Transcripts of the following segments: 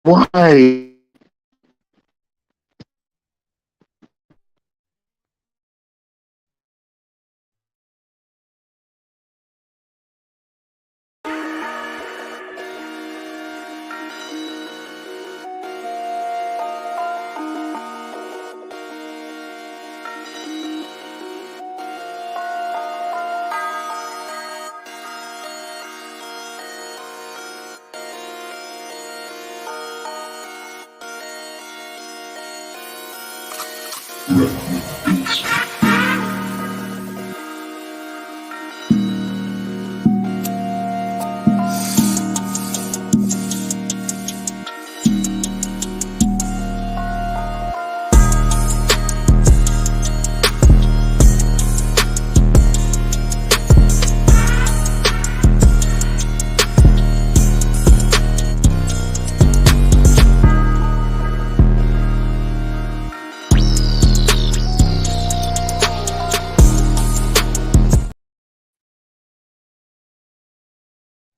Why?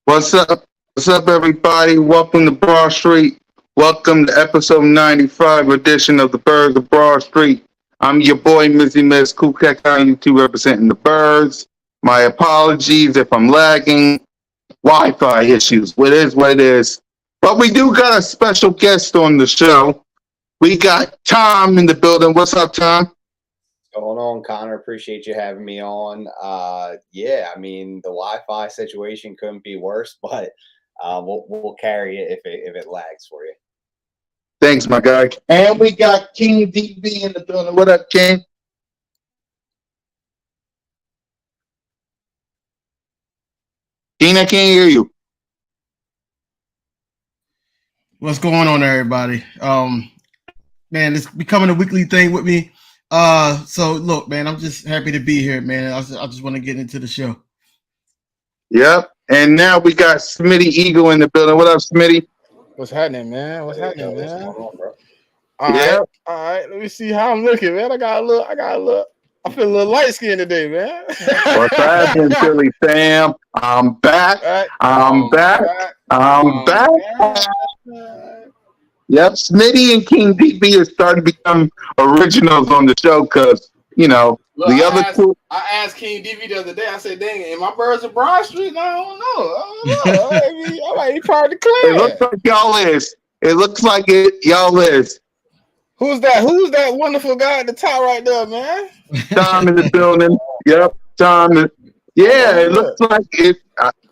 What's up? What's up, everybody? Welcome to Broad Street. Welcome to episode 95 edition of the Birds of Broad Street. I'm your boy, Mizzy Miz Kukek on YouTube representing the Birds. My apologies if I'm lagging. Wi-Fi issues. What is what it is. But we do got a special guest on the show. We got Tom in the building. What's up, Tom? Going on, Connor? Appreciate you having me on. Yeah, I mean the Wi-Fi situation couldn't be worse, but we'll carry it if it lags for you. Thanks, my guy. And we got King DB in the building. What up, King? King, I can't hear you. What's going on, everybody? Man, it's becoming a weekly thing with me. So look, man, I'm just happy to be here, man. I just want to get into the show. Yep. And now we got Smitty Eagle in the building. What up, Smitty? What's happening, man? What's happening, What's man? going on, bro? All Yeah. right, all right. Let me see how I'm looking, man. I feel a little light skinned today, man. What's happening, Philly fam? I'm back. All right. I'm back. I'm back. Yep. Smitty and King DB are starting to become originals on the show because, Look, the other two. I asked King DV the other day. I said, "Dang, am my birds of Broad Street?" And I don't know. I might be part of the It clan. looks like y'all is. It looks like y'all is. Who's that? Who's that wonderful guy at the top right there, man? Tom in the building. Yep. Tom. Yeah, it looks like it.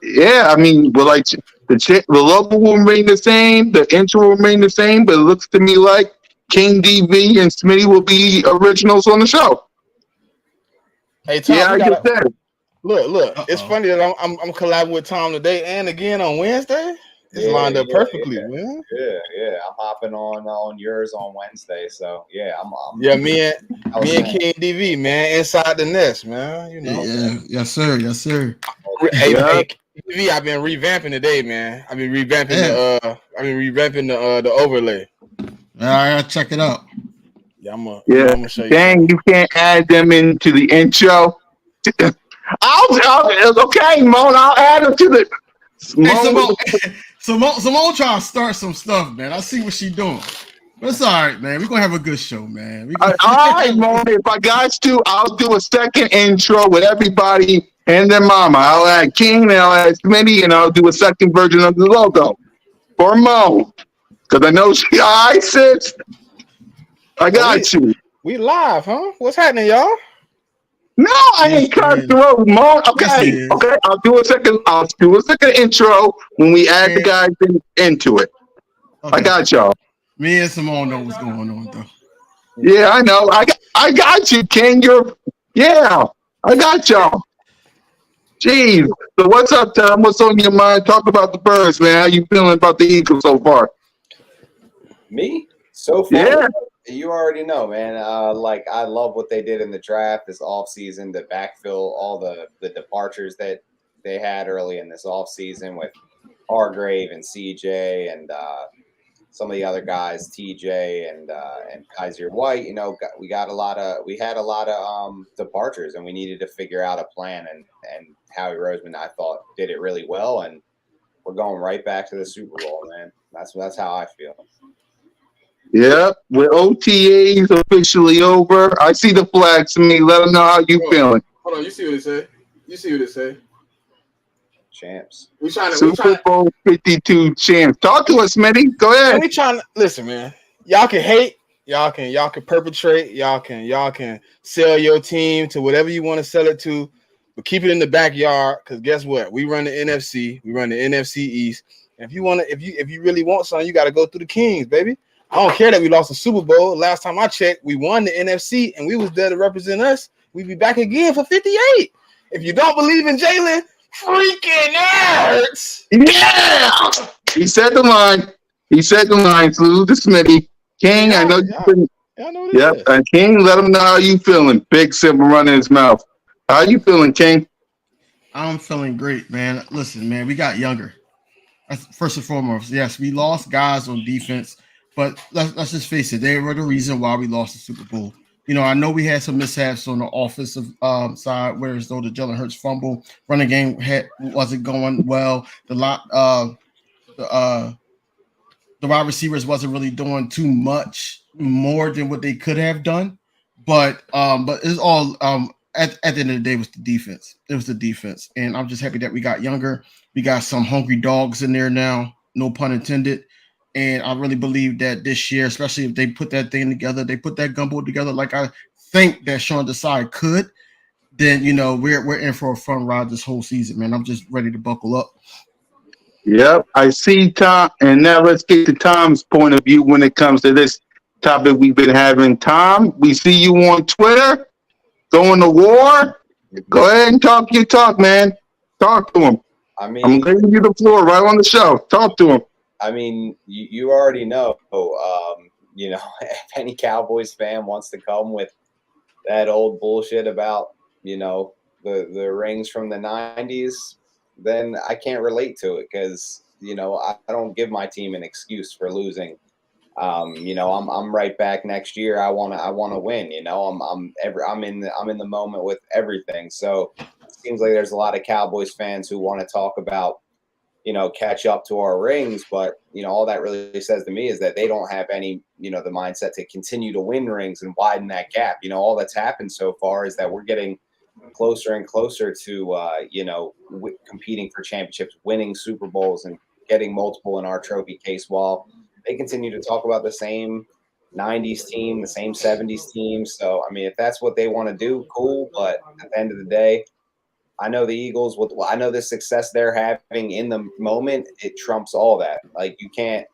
Yeah, I mean, well, like the logo will remain the same, the intro will remain the same, but it looks to me like King DV and Smitty will be originals on the show. Hey, Tom, Yeah, I just said. Look. It's funny that I'm collabing with Tom today and again on Wednesday. It's lined up perfectly, man. Yeah. I'm hopping on yours on Wednesday, so yeah, I'm me and King DV, man, inside the nest, man. You know. Yeah, yes, sir. Hey, DV, I've been revamping today, man. I've been revamping the overlay. I gotta check it out. Yeah, I'm gonna show you. Dang, you can't add them into the intro. Okay, Mon, I'll add them to the. Simone trying to start some stuff, man. I see what she's doing. But it's all right, man. We're gonna have a good show, man. All right, Mon. If I got to, I'll do a second intro with everybody and their mama. I'll add King and I'll add Smitty and I'll do a second version of the logo for Mo. Because I know she. All right, sis. I got you. We live, huh? What's happening, y'all? No, I ain't cut through, Mo. Okay. I'll do a second intro when we add the guys into it. Okay. I got y'all. Me and Simone know what's going on, though. Yeah, I know. I got you, King. I got y'all. Jeez. So what's up, Tom? What's on your mind? Talk about the Birds, man. How you feeling about the Eagles so far? Me? So far? Yeah. You already know, man. I love what they did in the draft this offseason to backfill all the departures that they had early in this offseason with Hargrave and CJ and some of the other guys, TJ and Kaiser White. You know, we had a lot of departures, and we needed to figure out a plan. And Howie Roseman, I thought, did it really well. And we're going right back to the Super Bowl, man. That's how I feel. Yep, with OTAs officially over. I see the flags to me. Let them know how you feeling. Hold on, you see what it say? You see what it say? Champs. We trying to Super Bowl 52 champs. Talk to us, Smitty. Go ahead. we trying to listen, man. Y'all can hate, y'all can perpetrate, y'all can sell your team to whatever you want to sell it to, but keep it in the backyard. Because guess what? We run the NFC, we run the NFC East. And if you really want something, you got to go through the Kings, baby. I don't care that we lost the Super Bowl. Last time I checked, we won the NFC, and we was there to represent us. We'd be back again for 58. If you don't believe in Jalen freaking Hurts, Yeah! He said the line. Salute to Smitty. King, I know you've been. y'all know what it Yep, is. and King, let him know how you feeling. Big simple run in his mouth. How you feeling, King? I'm feeling great, man. Listen, man, we got younger. First and foremost, yes, we lost guys on defense, but let's just face it, they were the reason why we lost the Super Bowl. You know, I know we had some mishaps on the offensive side, whereas though the Jalen Hurts fumble, running game wasn't going well. The wide receivers wasn't really doing too much more than what they could have done. But it's all at the end of the day, it was the defense. It was the defense. And I'm just happy that we got younger. We got some hungry dogs in there now, no pun intended. And I really believe that this year, especially if they put that thing together, they put that gumbo together like I think that Sean Desai could, then you know we're in for a fun ride this whole season, man. I'm just ready to buckle up. Yep, I see Tom. And now let's get to Tom's point of view when it comes to this topic we've been having. Tom, we see you on Twitter going to war. Go ahead and talk your talk, man. Talk to him. I mean, I'm giving you the floor right on the show. Talk to him. I mean, you already know. You know, if any Cowboys fan wants to come with that old bullshit about the rings from the '90s, then I can't relate to it because I don't give my team an excuse for losing. I'm right back next year. I wanna win. I'm in the moment with everything. So it seems like there's a lot of Cowboys fans who want to talk about catch up to our rings, but all that really says to me is that they don't have any the mindset to continue to win rings and widen that gap. All that's happened so far is that we're getting closer and closer to competing for championships, winning Super Bowls, and getting multiple in our trophy case, while they continue to talk about the same '90s team, the same '70s team. So I mean, if that's what they want to do, cool. But at the end of the day, I know the Eagles. I know the success they're having in the moment, it trumps all that. Like you can't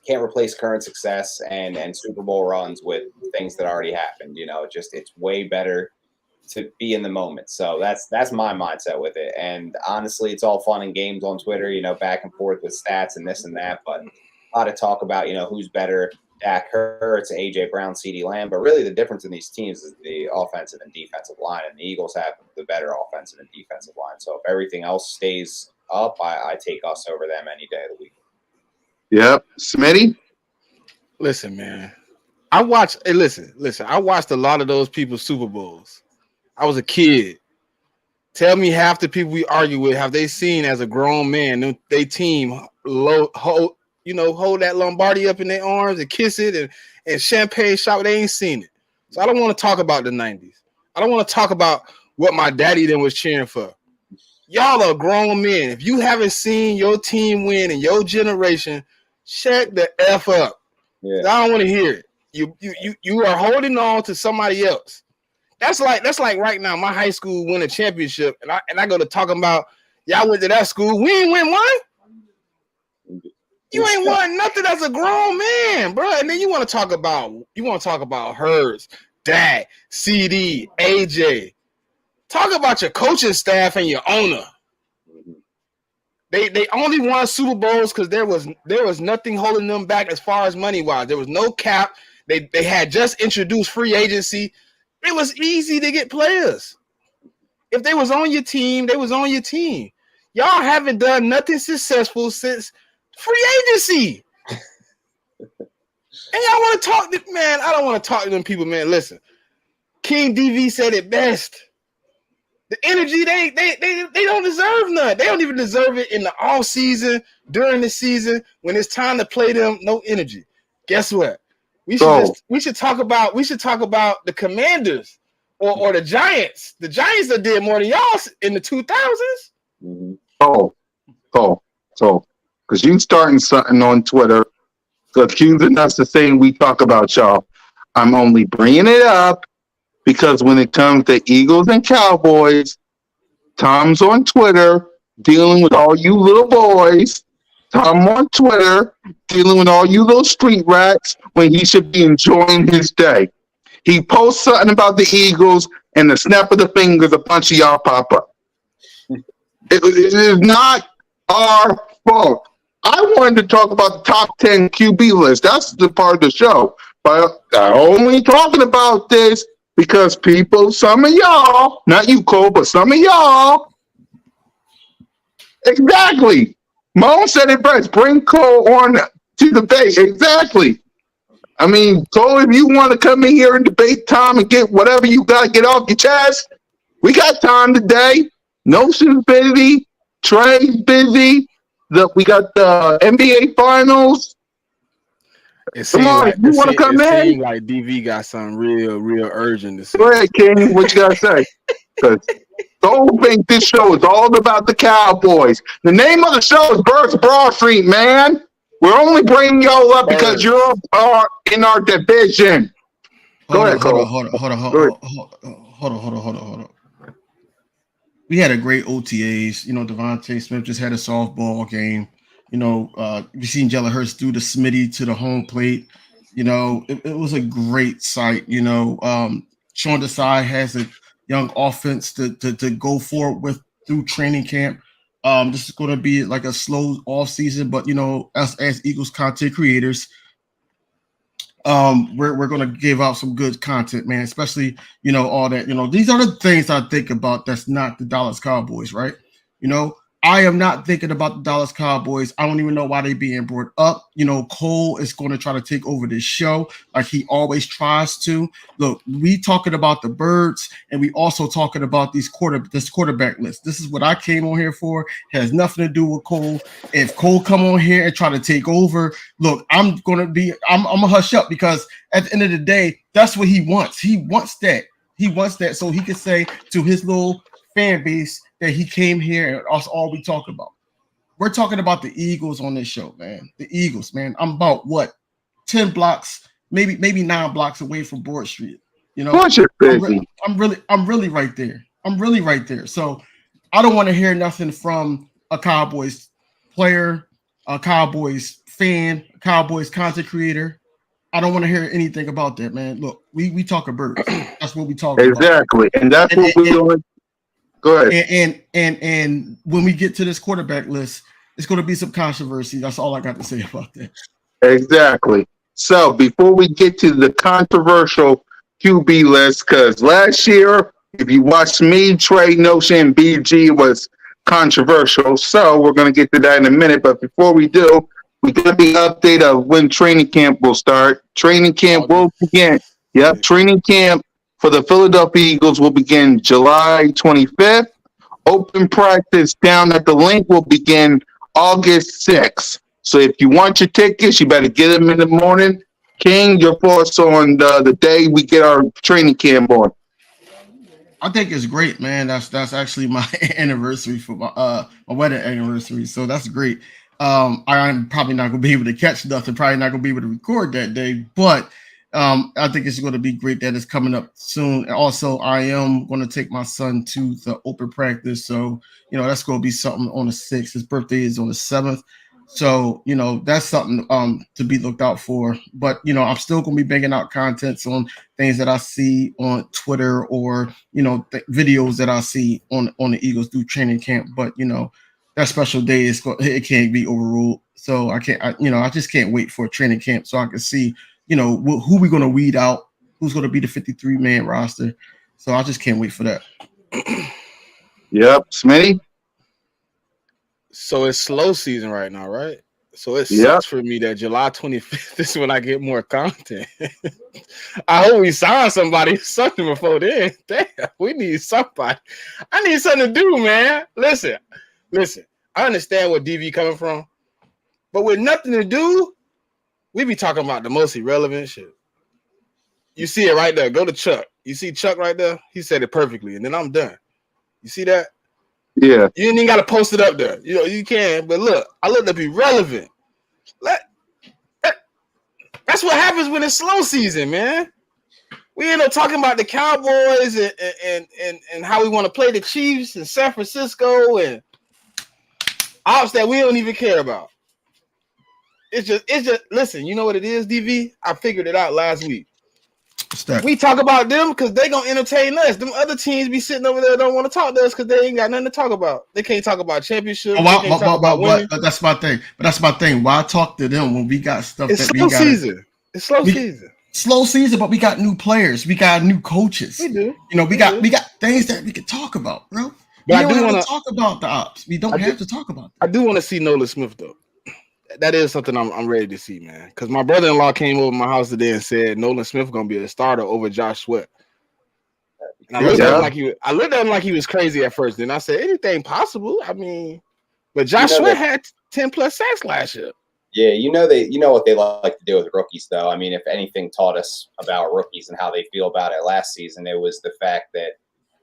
replace current success and Super Bowl runs with things that already happened. It's way better to be in the moment. So that's my mindset with it. And honestly, it's all fun and games on Twitter, back and forth with stats and this and that. But a lot of talk about, who's better, Dak Hurts, AJ Brown, CeeDee Lamb. But really the difference in these teams is the offensive and defensive line. And the Eagles have the better offensive and defensive line. So if everything else stays up, I take us over them any day of the week. Yep. Smitty? Listen, man. I watched a lot of those people's Super Bowls. I was a kid. Tell me half the people we argue with have they seen as a grown man they team hold that Lombardi up in their arms and kiss it and champagne shot. They ain't seen it. So I don't want to talk about the 90s. I don't want to talk about what my daddy then was cheering for. Y'all are grown men. If you haven't seen your team win in your generation, shut the F up. Yeah. I don't want to hear it. You are holding on to somebody else. That's like right now. My high school win a championship, and I go to talking about y'all went to that school. We ain't win one. You ain't won nothing as a grown man, bro. And then you want to talk about Hurts, Dak, CD, AJ. Talk about your coaching staff and your owner. They only won Super Bowls because there was nothing holding them back as far as money wise. There was no cap. They had just introduced free agency. It was easy to get players. If they was on your team, they was on your team. Y'all haven't done nothing successful since free agency. And y'all want to talk to, man, I don't want to talk to them people, man. Listen, King DV said it best. The energy they don't deserve none. They don't even deserve it in the off season, during the season, when it's time to play them. No energy. Guess what? We should talk about the Commanders or the Giants. The Giants that did more than y'all in the 2000s. Because you starting something on Twitter, accusing us of saying we talk about y'all. I'm only bringing it up because when it comes to Eagles and Cowboys, Tom's on Twitter dealing with all you little boys. Tom on Twitter dealing with all you little street rats when he should be enjoying his day. He posts something about the Eagles, and the snap of the fingers, a bunch of y'all pop up. It is not our fault. I wanted to talk about the top 10 QB list. That's the part of the show. But I'm only talking about this because people, some of y'all, not you, Cole, but some of y'all, exactly. Moan said it best. Bring Cole on to debate. Exactly. I mean, Cole, if you want to come in here and debate Tom and get whatever you got to get off your chest, we got time today. Notion's busy. Trey's busy. We got the NBA Finals. Come on, like, you want to come in? It seems like DV got something real urgent to say. Go ahead, King. What you got to say? Because don't think this show is all about the Cowboys. The name of the show is Birds Broad Street, man. We're only bringing y'all up because you're in our division. Go ahead, Cole. Hold on. We had a great OTAs. You know, Devontae Smith just had a softball game. You know, we seen Jalen Hurts do the Smitty to the home plate. You know, it was a great sight. You know, Sean Desai has a young offense to go forward with through training camp. This is going to be like a slow off season, but you know, as Eagles content creators, we're going to give out some good content, man. Especially, you know, all that. You know, these are the things I think about. That's not the Dallas Cowboys, right? You know, I am not thinking about the Dallas Cowboys. I don't even know why they being brought up. You know, Cole is going to try to take over this show like he always tries to. Look, we talking about the Birds, and we also talking about this quarterback list. This is what I came on here for. It has nothing to do with Cole. If Cole come on here and try to take over, look, I'm gonna hush up because at the end of the day, that's what he wants. He wants that. So he can say to his little fan base that he came here and that's all we talk about. We're talking about the Eagles on this show, man. The Eagles, man. I'm about 10 blocks, maybe 9 blocks away from Broad Street. You know, I'm really right there. I'm really right there. So I don't want to hear nothing from a Cowboys player, a Cowboys fan, a Cowboys content creator. I don't want to hear anything about that, man. Look, we talk a Birds. That's what we talk about. Exactly. And that's what we're doing. Go ahead. And when we get to this quarterback list, it's going to be some controversy. That's all I got to say about that. Exactly. So before we get to the controversial QB list, because last year, if you watched me, Trey, Notion, BG was controversial. So we're going to get to that in a minute. But before we do, we got the update of when training camp will start. Training camp will begin. Yep, training camp for the Philadelphia Eagles will begin July 25th. Open practice down at the link will begin August 6th. So if you want your tickets, you better get them in the morning. King, your thoughts on the day we get our training camp on? I think it's great, man. That's actually my anniversary for my wedding anniversary. So that's great. I'm probably not going to be able to catch nothing. Probably not going to be able to record that day, but I think it's going to be great that it's coming up soon. And also, I am going to take my son to the open practice. So, you know, that's going to be something on the 6th. His birthday is on the 7th. So, you know, that's something to be looked out for. But, you know, I'm still going to be banging out contents on things that I see on Twitter or, you know, videos that I see on the Eagles do training camp. But, you know, that special day it can't be overruled. So I just can't wait for a training camp so I can see, you know, who we're going to weed out, who's going to be the 53-man roster. So I just can't wait for that. Yep. Smitty? So it's slow season right now, right? So it Yep. sucks for me that July 25th is when I get more content. I hope we sign somebody something before then. Damn, we need somebody. I need something to do, man. Listen. I understand where DV coming from, but with nothing to do, we be talking about the most irrelevant shit. You see it right there. Go to Chuck. You see Chuck right there? He said it perfectly, and then I'm done. You see that? Yeah. You ain't even got to post it up there. You know, you can, but look, I look to be relevant. That's what happens when it's slow season, man. We end up talking about the Cowboys and how we want to play the Chiefs in San Francisco and ops that we don't even care about. It's just listen, you know what it is, DV? I figured it out last week. We talk about them because they gonna entertain us. Them other teams be sitting over there don't want to talk to us because they ain't got nothing to talk about. They can't talk about championships. They can't talk about winning. But that's my thing. Why talk to them when we got stuff it's that slow we got? Season. It's slow season. Slow season, but we got new players. We got new coaches. We do. You know, we got things that we can talk about, bro. But we don't have to talk about the ops. We don't have to talk about that. I do want to see Nolan Smith though. That is something I'm ready to see, man. Because my brother-in-law came over my house today and said Nolan Smith gonna be a starter over Josh Sweat. And I looked at him like he was crazy at first. Then I said, anything possible. I mean, but Josh Sweat had 10 plus sacks last year. Yeah, you know what they like to do with rookies, though. I mean, if anything taught us about rookies and how they feel about it last season, it was the fact that,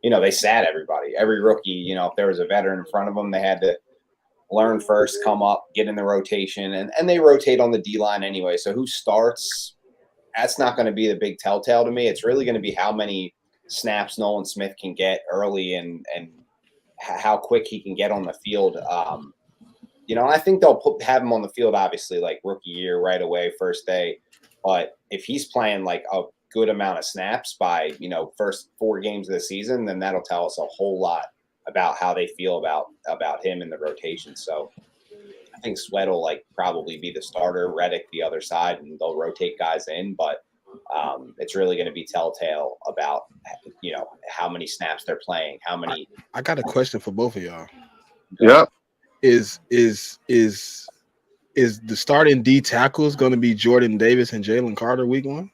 they sat everybody. Every rookie, if there was a veteran in front of them, they had to learn first, come up, get in the rotation, and they rotate on the D-line anyway. So who starts, that's not going to be the big telltale to me. It's really going to be how many snaps Nolan Smith can get early and how quick he can get on the field. I think they'll have him on the field, obviously, like rookie year right away, first day. But if he's playing like a good amount of snaps by, first 4 games of the season, then that'll tell us a whole lot about how they feel about him in the rotation. So I think Sweat will probably be the starter, Reddick the other side, and they'll rotate guys in. But it's really going to be telltale about, how many snaps they're playing, how many. I got a question for both of y'all. Yep. Is the starting D tackles going to be Jordan Davis and Jalen Carter week 1?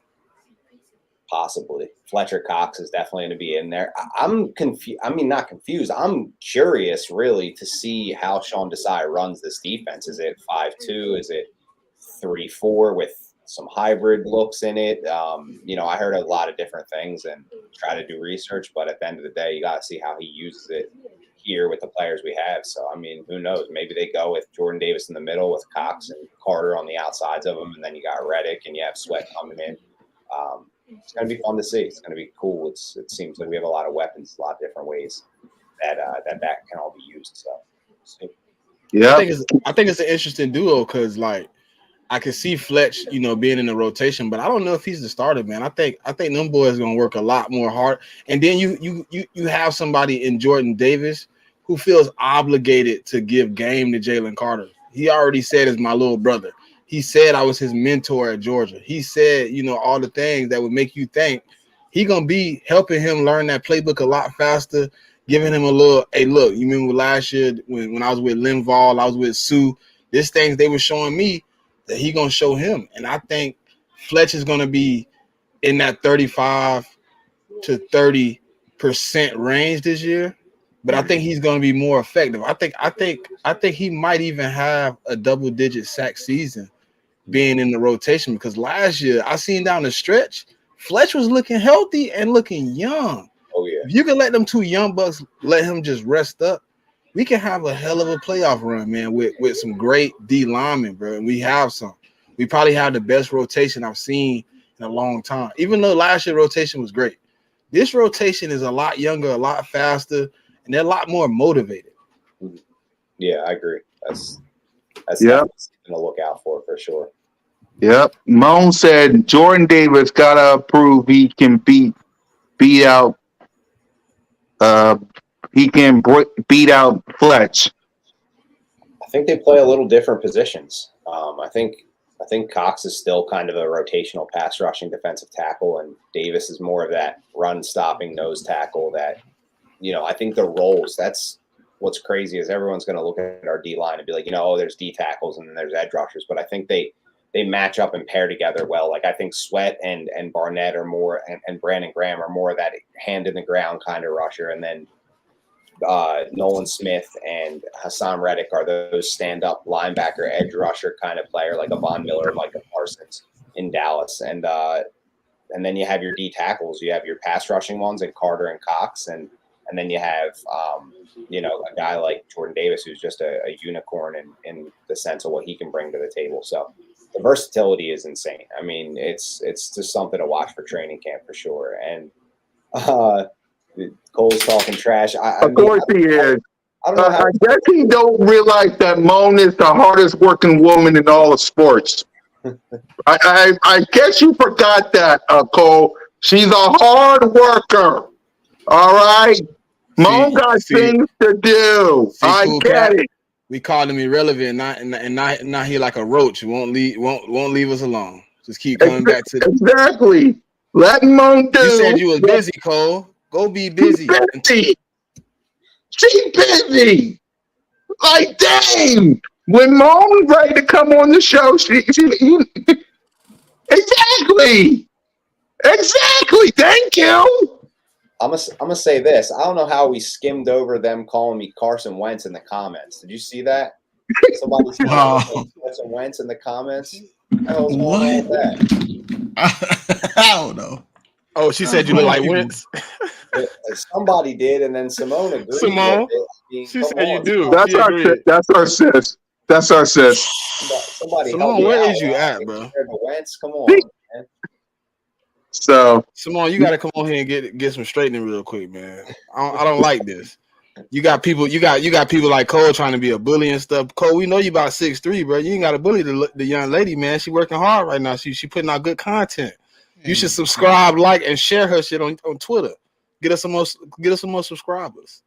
Possibly. Fletcher Cox is definitely going to be in there. I'm confused. I mean, not confused. I'm curious, really, to see how Sean Desai runs this defense. Is it 5-2? Is it 3-4 with some hybrid looks in it? I heard a lot of different things and try to do research, but at the end of the day, you got to see how he uses it here with the players we have. So, I mean, who knows? Maybe they go with Jordan Davis in the middle with Cox and Carter on the outsides of them, and then you got Reddick and you have Sweat coming in. It's going to be fun to see. It's going to be cool. It seems like we have a lot of weapons, a lot of different ways that can all be used. So, yeah, I think it's an interesting duo because, I can see Fletch, being in the rotation, but I don't know if he's the starter, man. I think them boys going to work a lot more hard. And then you have somebody in Jordan Davis who feels obligated to give game to Jalen Carter. He already said it's my little brother. He said I was his mentor at Georgia. He said, all the things that would make you think he going to be helping him learn that playbook a lot faster, giving him a little, hey, look, you remember last year when I was with Linval, I was with Sue, there's things they were showing me that he going to show him. And I think Fletch is going to be in that 35 to 30% range this year. But I think he's going to be more effective. I think he might even have a double-digit sack season being in the rotation because last year I seen down the stretch, Fletch was looking healthy and looking young. Oh yeah. If you can let them 2 young bucks let him just rest up, we can have a hell of a playoff run, man, with some great D linemen, bro. And we have some. We probably have the best rotation I've seen in a long time. Even though last year's rotation was great, this rotation is a lot younger, a lot faster, and they're a lot more motivated. Yeah, I agree. That's yep. something to look out for sure. Yep. Moan said Jordan Davis gotta prove he can beat out. He can beat out Fletch. I think they play a little different positions. I think Cox is still kind of a rotational pass rushing defensive tackle, and Davis is more of that run stopping nose tackle. That I think the roles. That's what's crazy is everyone's going to look at our D line and be like, oh, there's D tackles and then there's edge rushers, but I think they match up and pair together well. Like I think Sweat and Barnett are more, and Brandon Graham are more of that hand in the ground kind of rusher, and then Nolan Smith and Hassan Reddick are those stand-up linebacker edge rusher kind of player, like a Von Miller, like a Parsons in Dallas, and then you have your D tackles, you have your pass rushing ones, and Carter and Cox, and then you have a guy like Jordan Davis who's just a unicorn in the sense of what he can bring to the table. So the versatility is insane. I mean, it's just something to watch for training camp for sure. And Cole's talking trash. Of course he is. I don't know how. I guess he don't realize that Moan is the hardest working woman in all of sports. I guess you forgot that, Cole. She's a hard worker. All right. Moan got things to do. I get it. We called him irrelevant, and not he like a roach. Won't leave us alone. Just keep coming back to exactly. Let Moan do. You said you was busy, Cole. Go be busy. She's busy. Like dang. When Moan's ready to come on the show, she exactly. Thank you. I'm gonna say this. I don't know how we skimmed over them calling me Carson Wentz in the comments. Did you see that? Somebody said Carson Wentz in the comments. What? I don't know. Oh, she said you look like Wentz. Somebody did, and then Simone agreed. Simone, she said you do. That's our sis. Somebody, Simone, where is you at, bro? Wentz, come on, man. So, Simone, you got to come on here and get some straightening real quick, man. I don't like this. You got people like Cole trying to be a bully and stuff. Cole, we know you about 6'3", bro. You ain't got to bully the young lady, man. She working hard right now. She putting out good content. You should subscribe, like, and share her shit on Twitter. Get us some more subscribers.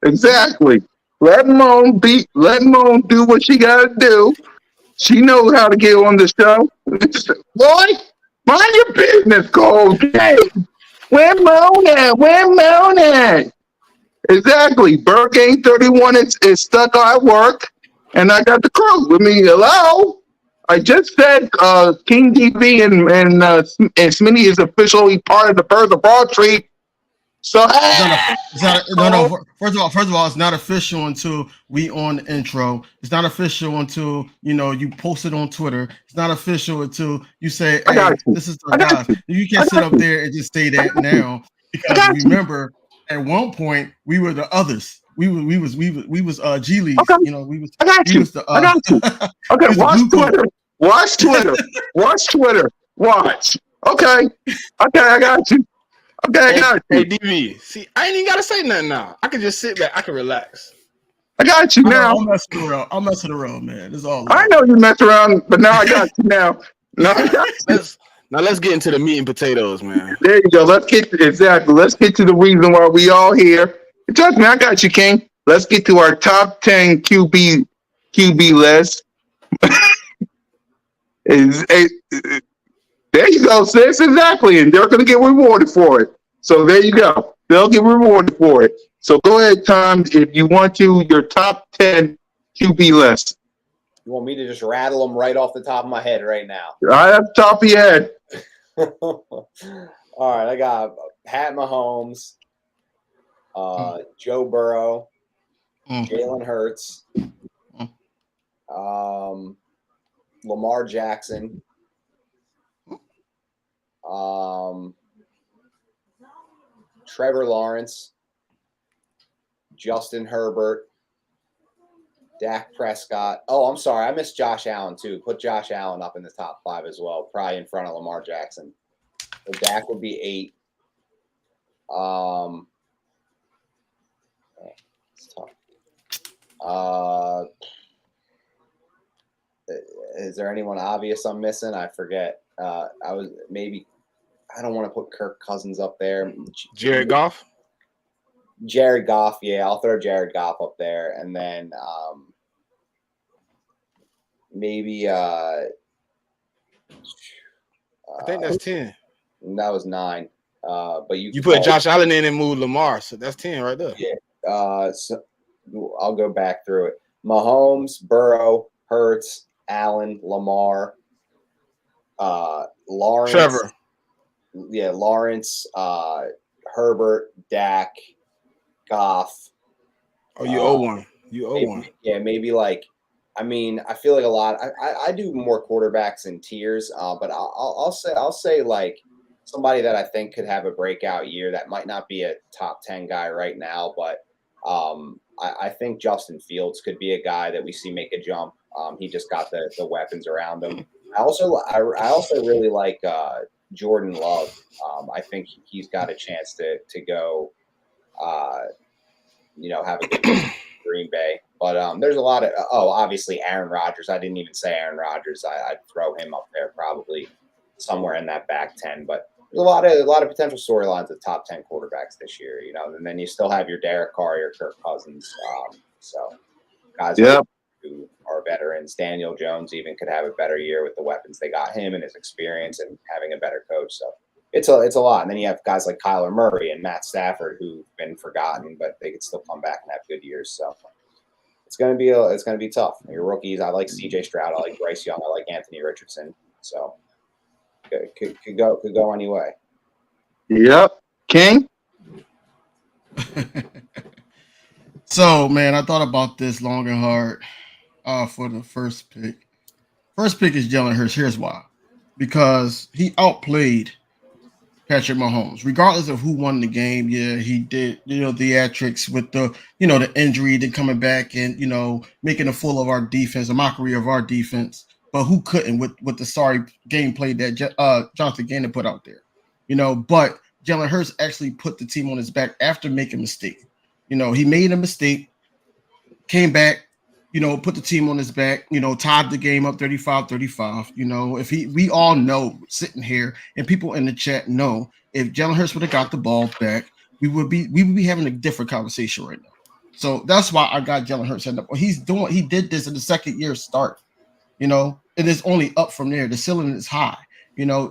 Exactly. Let Moan do what she gotta do. She knows how to get on the show. Boy, mind your business, Cole. Hey, where Moan at? Exactly. Burr Gang 31 is stuck at work, and I got the crew with me. Hello? I just said King DB and Smitty is officially part of the Birds of Broad Street. So no. First of all, it's not official until we on the intro. It's not official until you post it on Twitter. It's not official until you say, "Hey, this is the guy." You can't sit up there and just say that now because remember, at one point we were the others. We was G League. Okay. We was. I got you. I got you. Okay, watch Twitter. Watch. Okay, I got you. Okay, I got you. Hey, DV. See, I ain't even gotta say nothing now. I can just sit back. I can relax. I got you now. I'm messing around, man. It's all. I know you mess around, but now I got you now. Let's get into the meat and potatoes, man. There you go. Let's get to the reason why we all here. Trust me, I got you, King. Let's get to our top 10 QB list. There you go, sis. Exactly. And they're going to get rewarded for it. So there you go. They'll get rewarded for it. So go ahead, Tom, if you want to, your top 10 QB list. You want me to just rattle them right off the top of my head right now? Right off the top of your head. All right. I got Pat Mahomes, Joe Burrow, Jalen Hurts, Lamar Jackson, Trevor Lawrence, Justin Herbert, Dak Prescott. Oh, I'm sorry. I missed Josh Allen, too. Put Josh Allen up in the top 5 as well, probably in front of Lamar Jackson. So Dak would be 8. It's tough. Is there anyone obvious I'm missing? I forget. I don't want to put Kirk Cousins up there. Jared Goff? Jared Goff, yeah. I'll throw Jared Goff up there. And then maybe I think that's 10. That was 9. But you put Josh Allen in and move Lamar, so that's 10 right there. Yeah. So I'll go back through it. Mahomes, Burrow, Hurts, Allen, Lamar, Lawrence. Trevor. Yeah, Lawrence, Herbert, Dak, Goff. Oh, you owe one. You owe one. Yeah, maybe like. I mean, I feel like a lot. I do more quarterbacks in tiers, but I'll say like somebody that I think could have a breakout year that might not be a top 10 guy right now, but I think Justin Fields could be a guy that we see make a jump. He just got the weapons around him. I also really like Jordan Love. I think he's got a chance to go, have a good year in Green Bay. But there's a lot of obviously Aaron Rodgers. I didn't even say Aaron Rodgers. I'd throw him up there probably somewhere in that back 10. But there's a lot of potential storylines of top 10 quarterbacks this year. And then you still have your Derek Carr, your Kirk Cousins. So guys who are veterans. Daniel Jones even could have a better year with the weapons they got him and his experience and having a better coach. So it's a lot. And then you have guys like Kyler Murray and Matt Stafford who've been forgotten, but they could still come back and have good years. So it's gonna be tough. Your rookies, I like CJ Stroud, I like Bryce Young, I like Anthony Richardson. So could go any way. Yep. King? So, man, I thought about this long and hard for the first pick. First pick is Jalen Hurts. Here's why. Because he outplayed Patrick Mahomes, regardless of who won the game. Yeah, he did, theatrics with the injury, then coming back and, making a fool of our defense, a mockery of our defense. But who couldn't with the sorry gameplay that Jonathan Gannon put out there, but Jalen Hurts actually put the team on his back after making a mistake. He made a mistake, came back, put the team on his back, tied the game up 35-35. We all know sitting here and people in the chat know if Jalen Hurts would have got the ball back, we would be having a different conversation right now. So that's why I got Jalen Hurts. He did this in the second year start, and it's only up from there. The ceiling is high, yeah,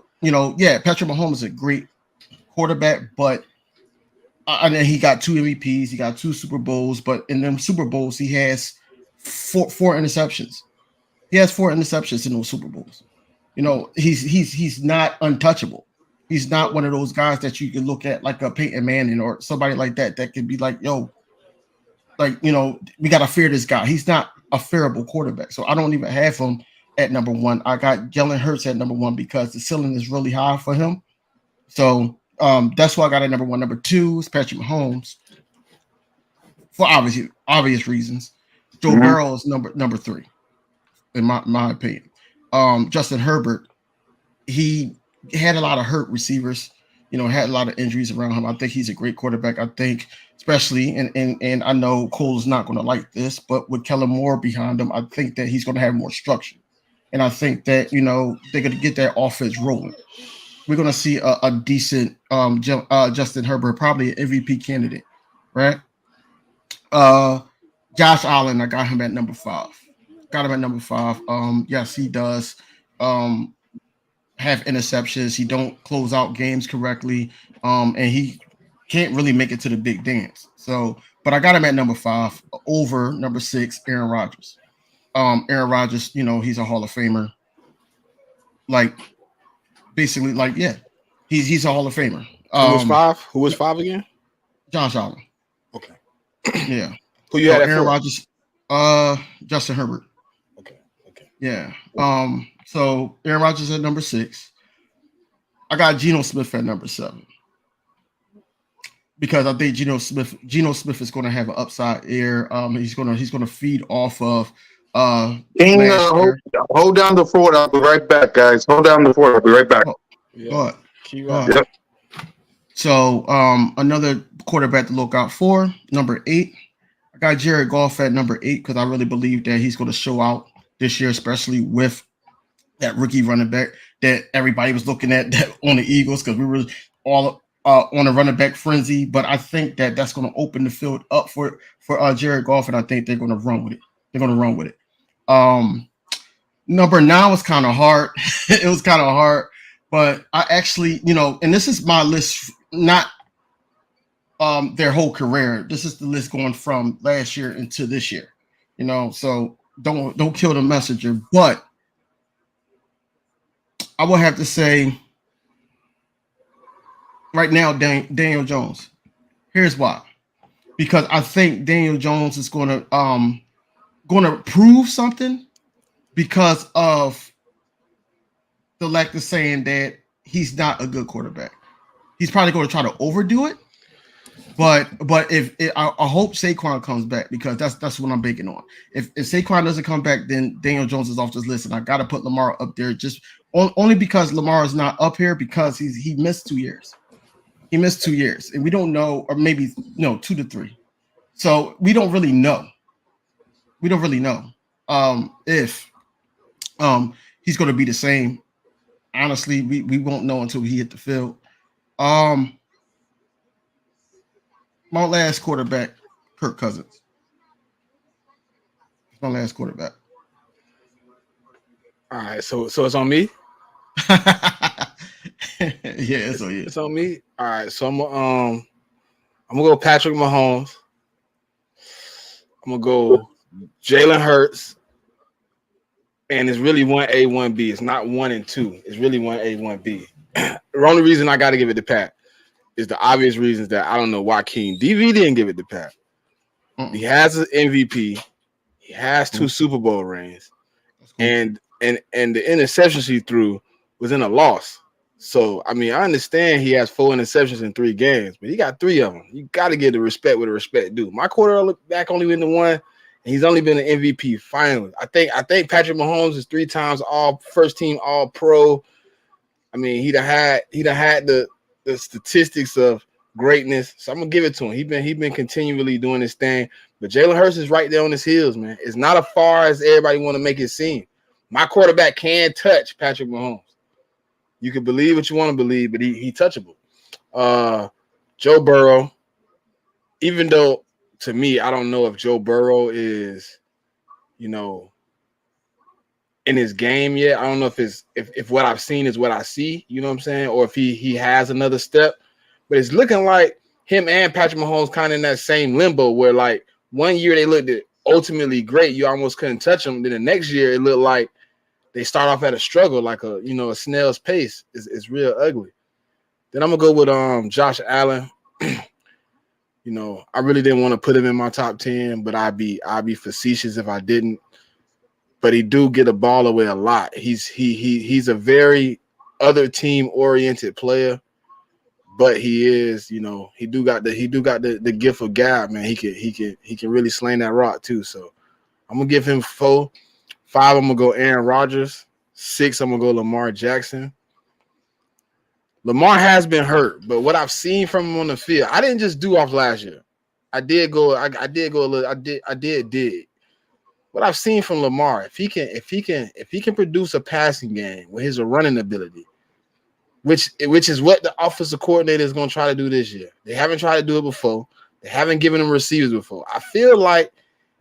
Patrick Mahomes is a great quarterback, but and then he got 2 MVPs, he got 2 Super Bowls, but in them Super Bowls, he has four interceptions. He has 4 interceptions in those Super Bowls. He's not untouchable. He's not one of those guys that you can look at like a Peyton Manning or somebody like that could be like, yo, we gotta fear this guy. He's not a fearable quarterback. So I don't even have him at number 1. I got Jalen Hurts at number 1 because the ceiling is really high for him. So that's why I got at number 1. Number 2 is Patrick Mahomes for obvious reasons. Joe Burrow is number 3, in my opinion. Justin Herbert, he had a lot of hurt receivers, had a lot of injuries around him. I think he's a great quarterback. I think, especially, and I know Cole is not going to like this, but with Kellen Moore behind him, I think that he's going to have more structure. And I think that, they're going to get that offense rolling. We're going to see a decent Justin Herbert, probably an MVP candidate, right? Josh Allen, I got him at number 5. Yes, he does have interceptions. He don't close out games correctly, and he can't really make it to the big dance. So, but I got him at number 5 over number 6, Aaron Rodgers. Aaron Rodgers, he's a Hall of Famer. Basically, yeah, he's a Hall of Famer. Who was 5? Who was 5 again? Josh Allen. Okay. Yeah. Who you had at Aaron 4? Rodgers, Justin Herbert. Okay. Yeah. So Aaron Rodgers at number 6. I got Geno Smith at number 7. Because I think Geno Smith is going to have an upside here. He's gonna feed off of King, hold down the fort. I'll be right back, guys. Hold down the fort. I'll be right back. Go ahead. Yep. So another quarterback to look out for, number 8. I got Jared Goff at number 8 because I really believe that he's going to show out this year, especially with that rookie running back that everybody was looking at that on the Eagles because we were all on a running back frenzy. But I think that that's going to open the field up for Jared Goff, and I think they're going to run with it. Number 9 was kind of hard. It was kind of hard, but I actually, and this is my list, not their whole career. This is the list going from last year into this year. So don't kill the messenger. But I will have to say right now, Daniel Jones. Here's why. Because I think Daniel Jones is going to prove something because of the lack of saying that he's not a good quarterback. He's probably going to try to overdo it. But I hope Saquon comes back, because that's what I'm banking on. If Saquon doesn't come back, then Daniel Jones is off this list, and I got to put Lamar up there just only because Lamar is not up here because he missed 2 years. He missed 2 years, and we don't know, or maybe 2 to 3. So we don't really know. If he's going to be the same. Honestly, we won't know until he hit the field. My last quarterback, Kirk Cousins. My last quarterback. All right, so it's on me. Yeah, it's on you. It's on me. All right, so I'm gonna go Patrick Mahomes. I'm gonna go Jalen Hurts, and it's really 1A, 1B. It's not 1 and 2. It's really 1A, 1B. The only reason I got to give it to Pat is the obvious reasons that I don't know why King DV didn't give it to Pat. He has an MVP. He has 2 Super Bowl rings, and the interceptions he threw was in a loss. So I mean, I understand he has 4 interceptions in 3 games, but he got 3 of them. You got to give the respect where the respect due. My quarterback only went to 1, and he's only been an MVP finally. I think Patrick Mahomes is 3 times all first team All Pro. I mean, he'd have had the statistics of greatness. So I'm gonna give it to him. He been continually doing this thing. But Jalen Hurts is right there on his heels, man. It's not as far as everybody want to make it seem. My quarterback can touch Patrick Mahomes. You can believe what you want to believe, but he touchable. Joe Burrow, even though to me, I don't know if Joe Burrow is, in his game yet. I don't know if what I've seen is what I see, you know what I'm saying, or if he has another step. But it's looking like him and Patrick Mahomes kind of in that same limbo where, like, one year they looked ultimately great, you almost couldn't touch them. Then the next year it looked like they start off at a struggle, like a snail's pace. It's real ugly. Then I'm gonna go with Josh Allen. I really didn't want to put him in my top 10, but I'd be facetious if I didn't. But he do get a ball away a lot. He's a very other team oriented player, but he is, he do got the gift of gab, man. He can really sling that rock too. So I'm gonna give him 4. 5, I'm gonna go Aaron Rodgers. 6, I'm gonna go Lamar Jackson. Lamar has been hurt, but what I've seen from him on the field, I didn't just do off last year. I did go a little. I did. What I've seen from Lamar, if he can produce a passing game with his running ability, which is what the offensive coordinator is going to try to do this year. They haven't tried to do it before. They haven't given him receivers before. I feel like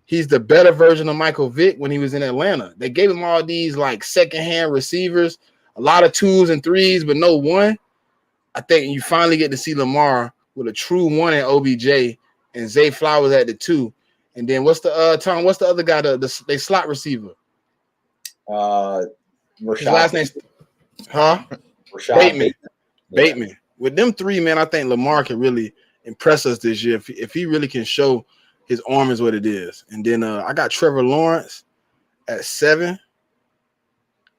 he's the better version of Michael Vick when he was in Atlanta. They gave him all these like secondhand receivers, a lot of 2s and 3s, but no 1. I think you finally get to see Lamar with a true 1 at OBJ and Zay Flowers at the 2. And then what's the other guy, they slot receiver? His last name, Bateman. Yeah. With them 3, man, I think Lamar can really impress us this year if he really can show his arm is what it is. And then I got Trevor Lawrence at 7.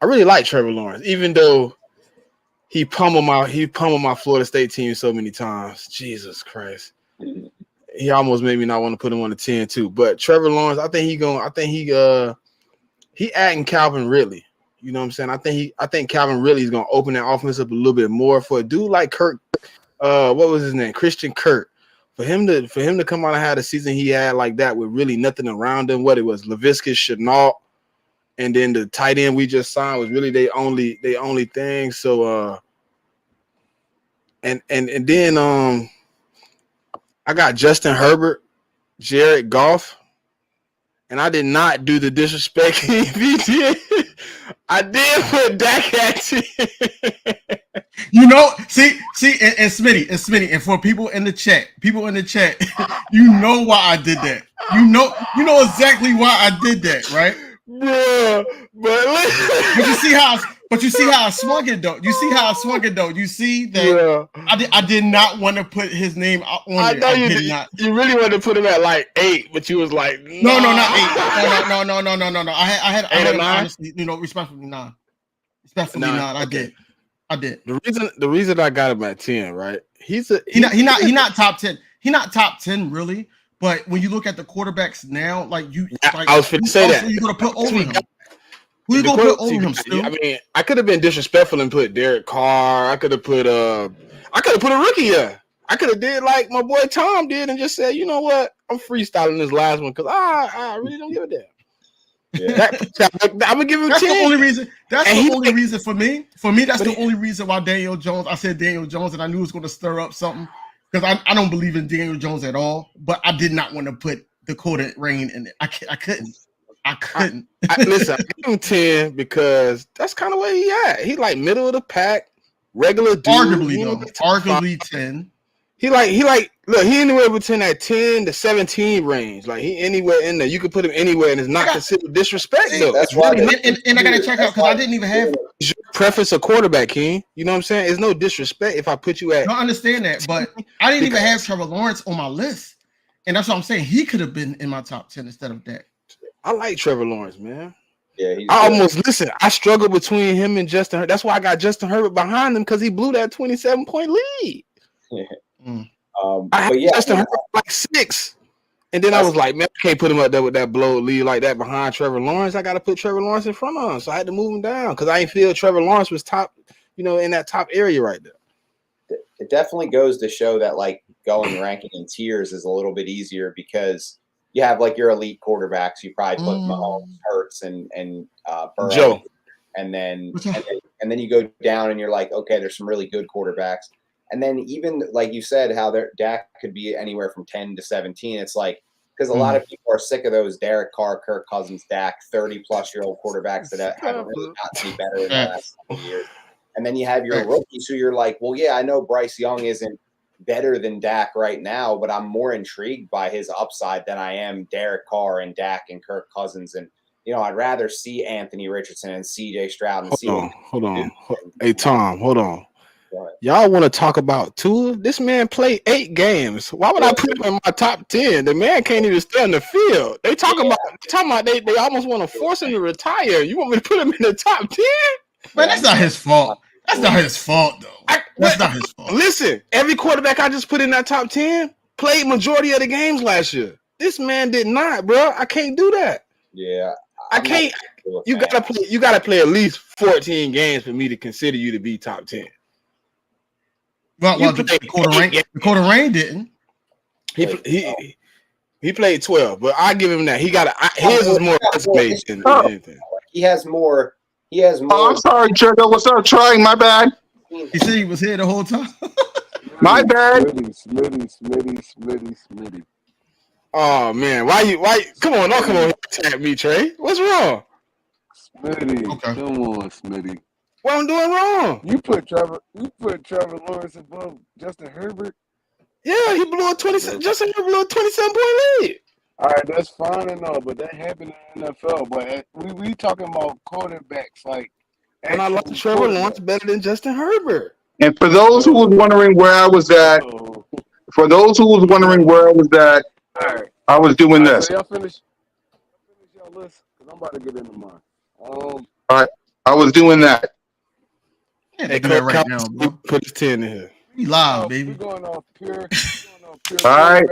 I really like Trevor Lawrence, even though he pummeled my Florida State team so many times. Jesus Christ. He almost made me not want to put him on the 10 too. But Trevor Lawrence, I think he adding Calvin Ridley. You know what I'm saying? I think Calvin Ridley is gonna open that offense up a little bit more for a dude like Kirk. What was his name? Christian Kirk. For him to come out and have the season he had like that with really nothing around him. What it was, Laviska Shenault, and then the tight end we just signed was really they only thing. So and then I got Justin Herbert, Jared Goff, and I did not do the disrespect he did. I did put Dak at 10. You know, see, and Smitty, and for people in the chat, you know why I did that. You know exactly why I did that, right? Bro, But you see how I swung it though. You see that yeah. I did not want to put his name on I there. know I you did did. not. You really wanted to put him at like 8, but you was like, No, not 8. nah. No. I had 8 or him 9? honestly, respectfully 9. Respectfully 9. 9. Okay. I did. The reason I got him at 10, right? He not top 10. He not top 10 really. But when you look at the quarterbacks now, like I was finna say that. Who you gonna put over him? Who The you gonna put over him? quarterback- Still? I mean, I could have been disrespectful and put Derek Carr. I could have put a rookie there. I could have did like my boy Tom did and just said, you know what? I'm freestyling this last one because I really don't give a damn. Yeah. I'm gonna give him That's 10. the only reason. That's And the he only like- reason for me. For me, that's But the only reason why Daniel Jones. I said Daniel Jones, and I knew it was going to stir up something because I don't believe in Daniel Jones at all. But I did not want to put Dakota Rain in it. I couldn't. Listen, I give him 10 because that's kind of where he at. He like middle of the pack, regular dude. Arguably 10. He look, he anywhere between that 10 to 17 range. Like he anywhere in there. You could put him anywhere and it's not considered disrespect though. That's It's really why not. And I gotta check out because I didn't even have. It's your preference a quarterback, King. You know what I'm saying? It's no disrespect if I put you at. I understand that, but I didn't even have Trevor Lawrence on my list, and that's what I'm saying. He could have been in my top 10 instead of that. I like Trevor Lawrence, man. Yeah, I struggled between him and Justin Herbert. That's why I got Justin Herbert behind him because he blew that 27-point lead. Yeah. Mm. I had Justin Herbert like 6. And then I was like, man, I can't put him up there with that blow lead like that behind Trevor Lawrence. I got to put Trevor Lawrence in front of him. So I had to move him down because I didn't feel Trevor Lawrence was top, in that top area right there. It definitely goes to show that like going ranking in tiers is a little bit easier because you have like your elite quarterbacks. You probably put Mahomes, Hurts, and Burrow, Joe, and then you go down and you're like, okay, there's some really good quarterbacks. And then even like you said, how Dak could be anywhere from 10 to 17. It's like because a lot of people are sick of those Derek Carr, Kirk Cousins, Dak, 30-plus-year-old quarterbacks that haven't really gotten any better in the last couple of years. And then you have your rookies who you're like, well, yeah, I know Bryce Young isn't better than Dak right now, but I'm more intrigued by his upside than I am Derek Carr and Dak and Kirk Cousins. And, I'd rather see Anthony Richardson and C.J. Stroud and hold on. Hey, Tom, hold on. Y'all want to talk about Tua? This man played 8 games. Why would I put him in my top 10? The man can't even stay on the field. They talking about they almost want to force him to retire. You want me to put him in the top 10? Man, that's not his fault. That's not his fault, though. That's not his fault. Listen, every quarterback I just put in that top 10 played majority of the games last year. This man did not, bro. I can't do that. Yeah, I can't. You gotta play at least 14 games for me to consider you to be top 10. Well, Dakota Rain didn't. He played 12, but I give him that. His is more resume than anything. He has more. Oh, I'm sorry, Trigger. What's up, Trey? My bad. He said he was here the whole time. My bad. Smitty. Oh man, why? Come on, don't come on here and tap me, Trey. What's wrong? Smitty, Okay. come on, Smitty. What I'm doing wrong? You put Trevor Lawrence above Justin Herbert. Yeah, he blew a 27. Justin Herbert blew a 27-point lead. All right, that's fine and all, but that happened in the NFL. But we talking about quarterbacks like. And I like Trevor Lawrence better than Justin Herbert. And for those who was wondering where I was at, All right. I was doing this. So y'all finish y'all list because I'm about to get into mine. All right, I was doing that. They do that right now, bro. Put his 10 in here. We live, We're baby. going off pure. All right.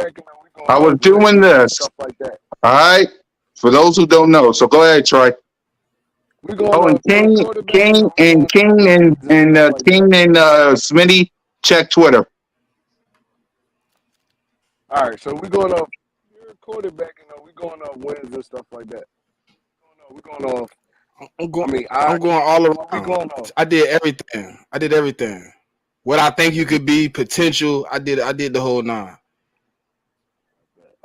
I was doing this. Stuff like that. All right, for those who don't know, so go ahead, Troy. We're going Oh, and King and Smitty, check Twitter. All right, so we're going off pure quarterback, we're going off wins and stuff like that. We're going off. I'm going I'm all around. We're going off. I did everything. What I think you could be, potential. I did the whole 9.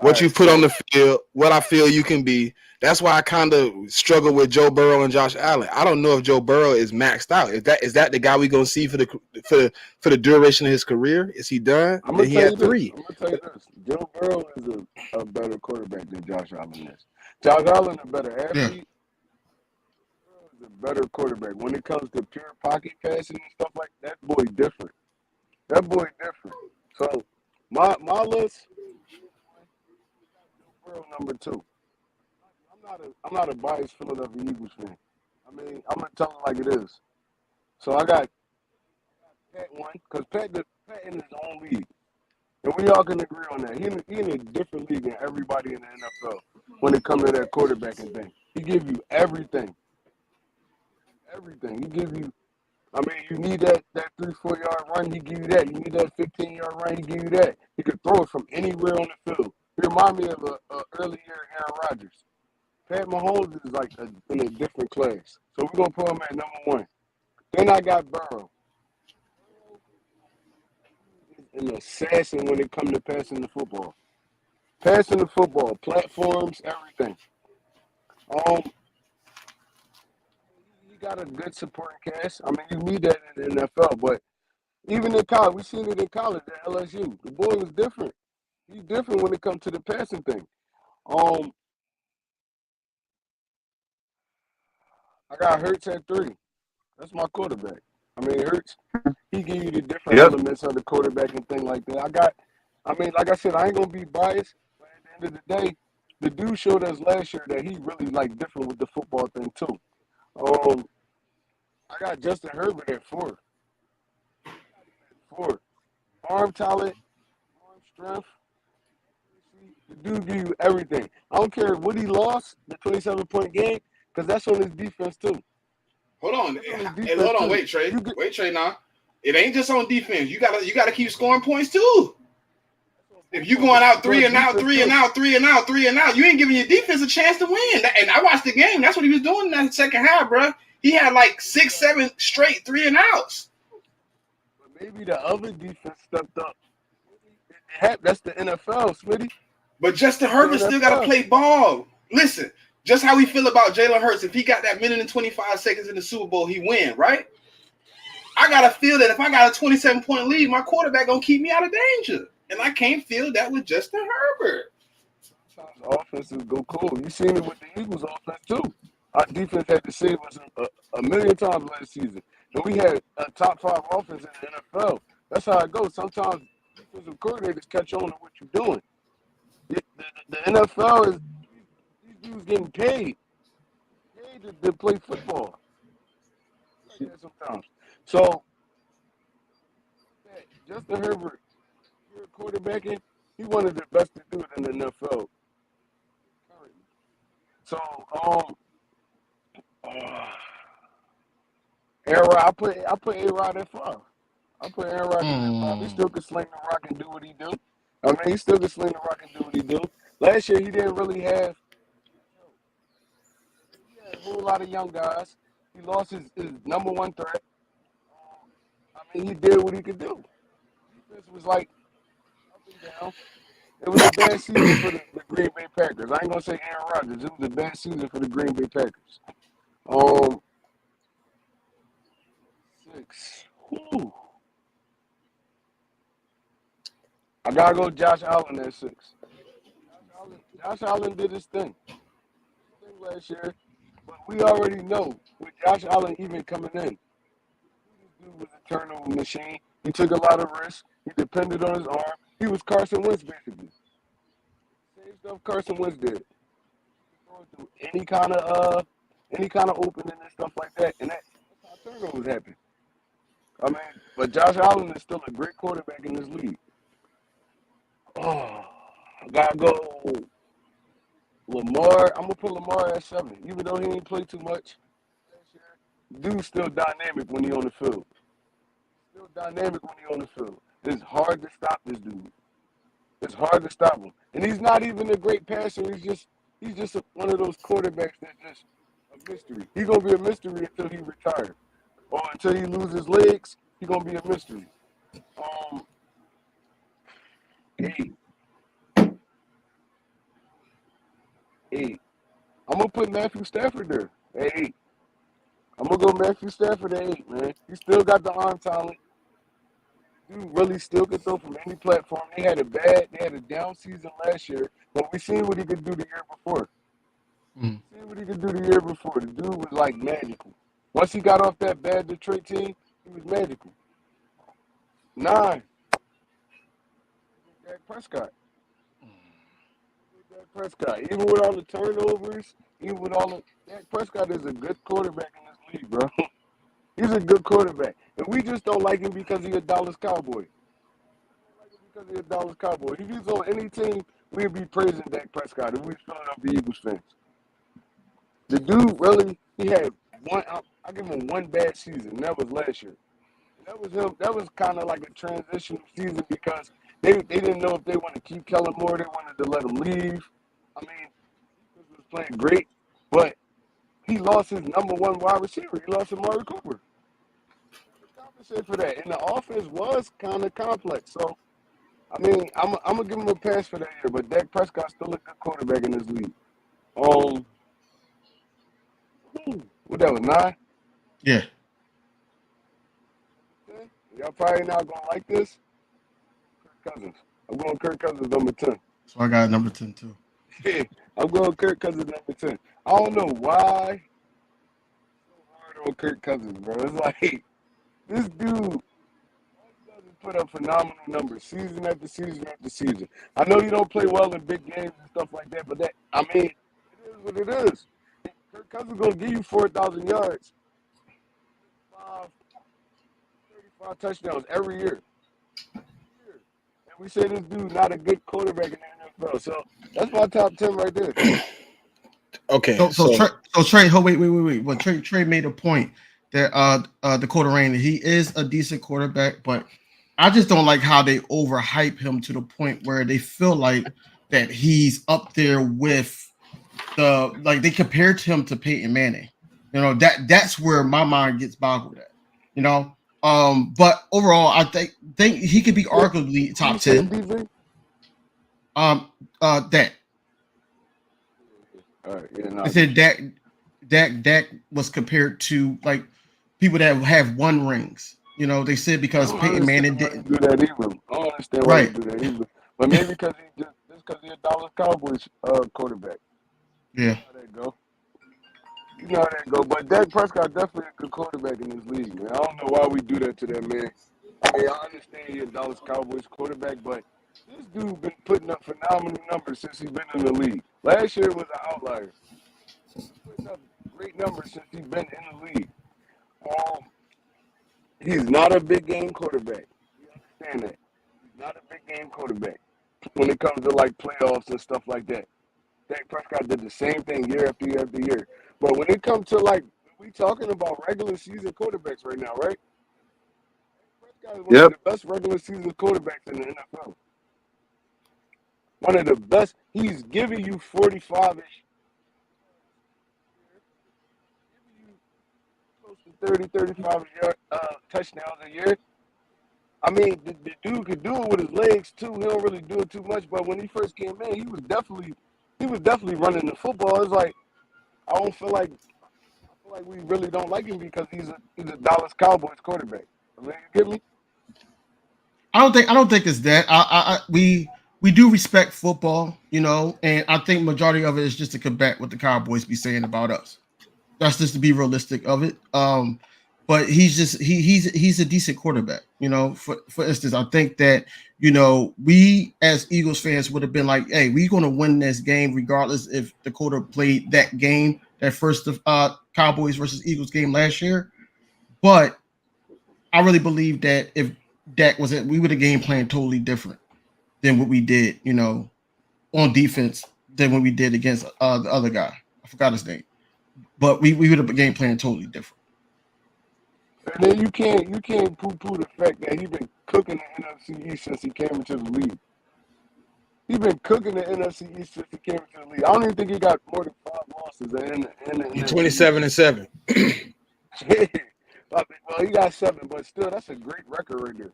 What you put on the field, what I feel you can be. That's why I kind of struggle with Joe Burrow and Josh Allen. I don't know if Joe Burrow is maxed out. Is that the guy we gonna see for the duration of his career? Is he done? I'm Then gonna he tell you had this. 3. I'm gonna tell you this. Joe Burrow is a better quarterback than Josh Allen is. Josh Allen a better Yeah. athlete. Burrow is a better quarterback. When it comes to pure pocket passing and stuff like that, boy different. That boy different. So my list, Joe Burrow number 2. I'm not a biased Philadelphia Eagles fan. I mean, I'm gonna tell it like it is. So I got Pat 1 because Pat in his own league. And we all can agree on that. He in a different league than everybody in the NFL when it comes to that quarterbacking thing. He give you everything. Everything. He give you, I mean, you need that 3-4 yard run, he give you that. You need that 15-yard run, he give you that. He could throw it from anywhere on the field. He remind me of a early year Aaron Rodgers. Pat Mahomes is like in a different class. So we're going to put him at number 1. Then I got Burrow. An assassin when it comes to passing the football. Passing the football, platforms, everything. He got a good supporting cast. I mean, you need that in the NFL, but even in college, we seen it in college at LSU. The boy was different. He's different when it comes to the passing thing. I got Hurts at 3. That's my quarterback. I mean, Hurts, he give you the different Yep. elements of the quarterback and thing like that. Like I said, I ain't gonna be biased, but at the end of the day, the dude showed us last year that he really like different with the football thing too. I got Justin Herbert at 4. 4. Arm talent, arm strength. The dude give you everything. I don't care what he lost, the 27-point game, because that's on his defense too. Hold on. That's on his Hey, defense hold on. too. Wait, Trey. You get, Wait, Trey. Now, it ain't just on defense. You gotta keep scoring points too. If you going out 3 and out, 3 and out, 3 and out, 3 and out, you ain't giving your defense a chance to win. And I watched the game. That's what he was doing in that second half, bro. He had like 6, 7 straight 3 and outs. But maybe the other defense stepped up. That's the NFL, Smitty. But Justin Herbert still got to play ball. Listen, just how we feel about Jalen Hurts. If he got that minute and 25 seconds in the Super Bowl, he win, right? I got to feel that if I got a 27-point lead, my quarterback going to keep me out of danger. And I can't feel that with Justin Herbert. Sometimes offenses go cold. You seen it with the Eagles offense too. Our defense had to save us a million times last season. And we had a top 5 offense in the NFL. That's how it goes. Sometimes defensive coordinators catch on to what you're doing. The NFL is these dudes getting paid to play football. Like that sometimes. So Justin Herbert, you're quarterbacking. He's one of the best to do it in the NFL. So Aaron, I put A-Rod at 5. I put Aaron Rodgers at 5. He still can sling the rock and do what he do. I mean, he still can sling the rock and do what he do. Last year, he didn't really have. He had a whole lot of young guys. He lost his number 1 threat. I mean, he did what he could do. Defense was like up and down. It was a bad season for the Green Bay Packers. I ain't gonna say Aaron Rodgers. It was a bad season for the Green Bay Packers. 6. Whew. I gotta go Josh Allen at 6. Josh Allen did his thing last year, but we already know with Josh Allen even coming in, this dude was a turnover machine. He took a lot of risks. He depended on his arm. He was Carson Wentz basically. Same stuff Carson Wentz did. Going through any kind of opening and stuff like that, and that's how turnovers happen. I mean, but Josh Allen is still a great quarterback in this league. Oh, I gotta go Lamar. I'm gonna put Lamar at 7, even though he ain't played too much. Dude's still dynamic when he on the field. Still dynamic when he on the field. It's hard to stop this dude. It's hard to stop him, and he's not even a great passer. He's just one of those quarterbacks that's just a mystery. He's gonna be a mystery until he retires, or until he loses legs. He's gonna be a mystery. 8. I'm gonna put Matthew Stafford there at 8. I'm gonna go Matthew Stafford at 8, man. He still got the arm talent. Dude really still could throw from any platform. They had a down season last year, but we seen what he could do the year before. Mm. Seen what he could do the year before. The dude was like magical. Once he got off that bad Detroit team, he was magical. 9. Dak Prescott. Dak Prescott. Even with all the turnovers, even with all the Dak Prescott is a good quarterback in this league, bro. He's a good quarterback. And we just don't like him because he's a Dallas Cowboy. Because he's a Dallas Cowboy. If he's on any team, we'd be praising Dak Prescott if we filling up the Eagles fans. The dude really, he had one, I give him one bad season, and that was last year. And that was him. That was kind of like a transitional season because they didn't know if they wanted to keep Kellen Moore. They wanted to let him leave. I mean, he was playing great, but he lost his number one wide receiver. He lost Amari Cooper. Compensate for that, and the offense was kind of complex. So, I mean, I'm gonna give him a pass for that year, but Dak Prescott's still a good quarterback in this league. What that was 9? Yeah. Y'all probably not gonna like this. Kirk Cousins. I'm going Kirk Cousins number 10. So I got number 10 too. I'm going Kirk Cousins number 10. I don't know why so hard on Kirk Cousins, bro. It's like this dude doesn't put up phenomenal numbers season after season after season. I know you don't play well in big games and stuff like that, but I mean, it is what it is. Kirk Cousins gonna give you 4,000 yards, 35 touchdowns every year. And we say this dude not a good quarterback in the NFL. So that's my top 10 right there. Okay, So Trey, wait. Well, Trey made a point that Dakota Rain, he is a decent quarterback, but I just don't like how they overhype him to the point where they feel like that he's up there with they compared him to Peyton Manning. You know, that's where my mind gets boggled at. You know, but overall, I think he could be arguably top 10. Dak. All right, yeah, no, I said Dak was compared to like people that have won rings. You know, they said I because don't Peyton Manning understand why didn't. they do that either. I don't understand why they Right. do that either. But maybe because he's a Dallas Cowboys quarterback. Yeah. How that go? You know how that go. But Dak Prescott definitely a good quarterback in this league, man. I don't know why we do that to that man. I mean, I understand he's a Dallas Cowboys quarterback, but this dude been putting up phenomenal numbers since he's been in the league. Last year was an outlier. He's putting up great numbers since he's been in the league. He's not a big game quarterback. You understand that? He's not a big game quarterback when it comes to like playoffs and stuff like that. Dak Prescott did the same thing year after year after year. But when it comes to like, we talking about regular season quarterbacks right now, right? Prescott is one of Yep. the best regular season quarterbacks in the NFL. One of the best. He's giving you 45-ish, giving you close to 30, 35 touchdowns a year. I mean, the dude could do it with his legs too. He don't really do it too much, but when he first came in, he was definitely running the football. It's like I feel like we really don't like him because he's a Dallas Cowboys quarterback. I mean, you get me? I don't think it's that. We do respect football, you know, and I think majority of it is just to combat what the Cowboys be saying about us. That's just to be realistic of it. But he's a decent quarterback, you know. For instance, I think that we as Eagles fans would have been like, hey, we're gonna win this game regardless if Dakota played that game, that first Cowboys versus Eagles game last year. But I really believe that if Dak was it, we would have game plan totally different than what we did, on defense than what we did against the other guy. I forgot his name, but we would have game plan totally different. And then you can't poo-poo the fact that he's been cooking the NFC East since he came into the league. He's been cooking the NFC East since he came into the league. I don't even think he got more than 5 losses in the NFC 27-7. well, he got 7, but still, that's a great record right there.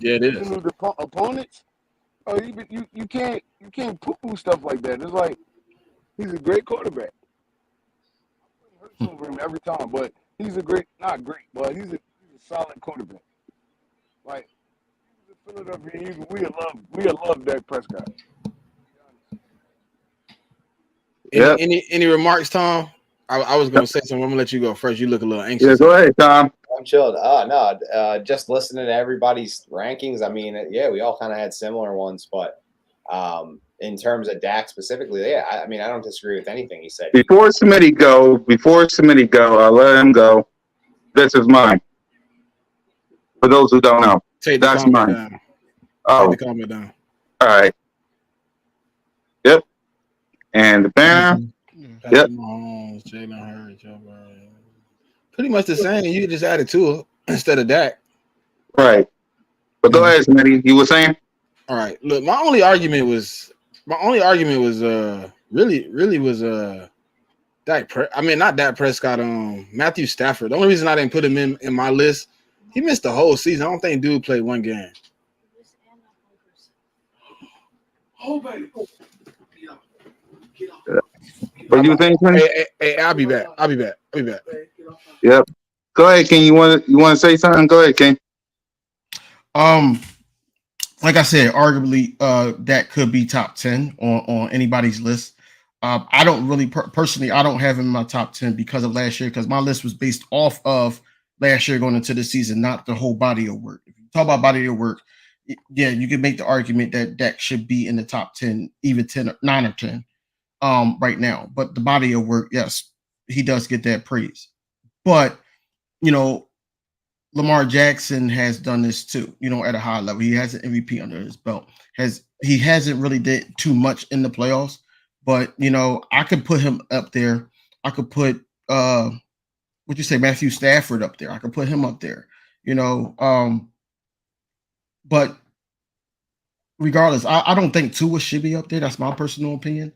Yeah, it is. The opponents, you can't poo-poo stuff like that. It's like He's a great quarterback. I'm putting Hurts over him every time, but he's a not great, but he's a solid quarterback. Like he's a Philadelphia Eagle. We love Dak Prescott. Yep. Any remarks, Tom? I was gonna say something. I'm gonna let you go first. You look a little Yeah, anxious. go ahead, Tom. I'm chilled. No, just listening to everybody's rankings. I mean, yeah, we all kind of had similar ones, but in terms of Dak specifically, yeah, I mean, I don't disagree with anything he said. Before Smitty go, I'll let him go. This is mine. For those who don't know, Take the that's comment mine. down. Oh, Take the comment down. all right. Yep. And the banner. Patrick Yep. Mahomes, Jalen Hurts, Joe Burrow. Pretty much the same. You just added Tua instead of Dak. Right. But go ahead, Smitty. You were saying? All right. Look, my only argument was really was not Dak Prescott, Matthew Stafford. The only reason I didn't put him in my list, he missed the whole season. I don't think dude played one game. Oh, baby. What do you think, Smitty? Hey, I'll be back. Yep. Go ahead, King. You want to say something? Go ahead, King. Like I said, arguably, that could be top 10 on anybody's list. I don't really personally, I don't have him in my top 10 because of last year, because my list was based off of last year going into the season, not the whole body of work. If you talk about body of work, yeah, you can make the argument that Dak should be in the top 10, even 9 or 10 right now. But the body of work, yes, he does get that praise. But, you know, Lamar Jackson has done this too, you know, at a high level. He has an MVP under his belt. He hasn't really did too much in the playoffs, but you know, I could put him up there. I could put Matthew Stafford up there. I could put him up there, you know. But regardless, I don't think Tua should be up there. That's my personal opinion.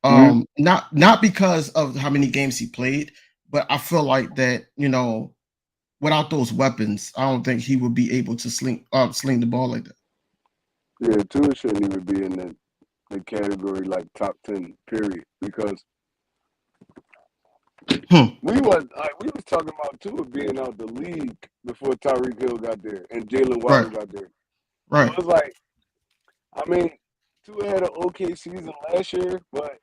Not because of how many games he played, but I feel like that, you know, without those weapons, I don't think he would be able to sling the ball like that. Yeah, Tua shouldn't even be in the category like top 10, period. Because we was talking about Tua being out the league before Tyreek Hill got there and Jalen Waddle got there. Right. So it's like, I mean, Tua had an okay season last year, but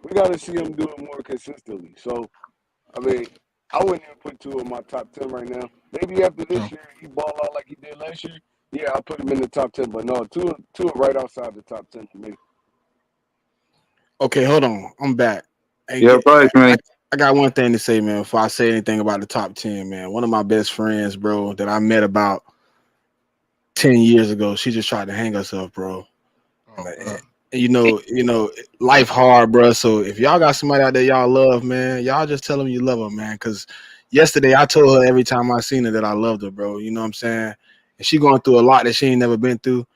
we got to see him do it more consistently. So, I mean, I wouldn't even put Tua in my top 10 right now. Maybe after this year, he ball out like he did last year. Yeah, I'll put him in the top 10. But no, Tua right outside the top 10 for me. Okay, hold on. I'm back. Hey, Yeah, go ahead, Smitty. I got one thing to say, man, before I say anything about the top 10, man. One of my best friends, bro, that I met about 10 years ago, she just tried to hang herself, bro. And you know, life hard, bro. So if y'all got somebody out there y'all love, man, y'all just tell them you love her, man. Because yesterday I told her every time I seen her that I loved her, bro. You know what I'm saying? And she going through a lot that she ain't never been through.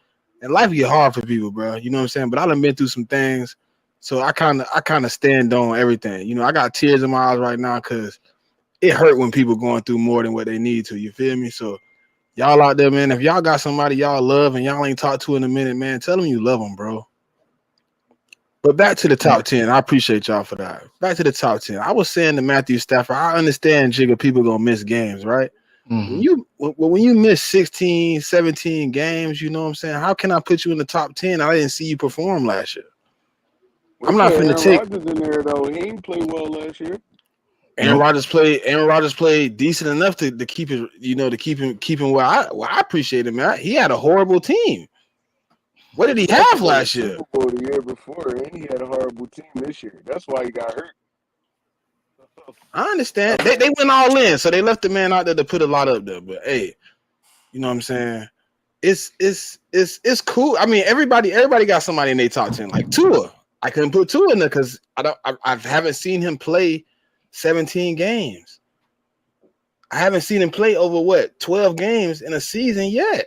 And life get hard for people, bro. You know what I'm saying? But I done been through some things. So I kind of stand on everything. You know, I got tears in my eyes right now because it hurt when people going through more than what they need to. You feel me? So y'all out there, man, if y'all got somebody y'all love and y'all ain't talked to in a minute, man, tell them you love them, bro. But back to the top 10. I appreciate y'all for that. Back to the top 10. I was saying to Matthew Stafford, I understand, Jigga, people going to miss games, right? Mm-hmm. When you miss 16, 17 games, you know what I'm saying? How can I put you in the top 10? I didn't see you perform last year. I'm not finna take Aaron Rodgers in there though. He ain't play well last year. Aaron Rodgers played decent enough to keep it, you know, to keep him where I appreciate him, man. He had a horrible team. What did he have last year? Super Bowl the year before, and he had a horrible team this year. That's why he got hurt. I understand. They went all in, so they left the man out there to put a lot up there. But hey, you know what I'm saying? It's cool. I mean, everybody got somebody in their top 10. Like Tua, I couldn't put Tua in there because I haven't seen him play 17 games. I haven't seen him play over 12 games in a season yet.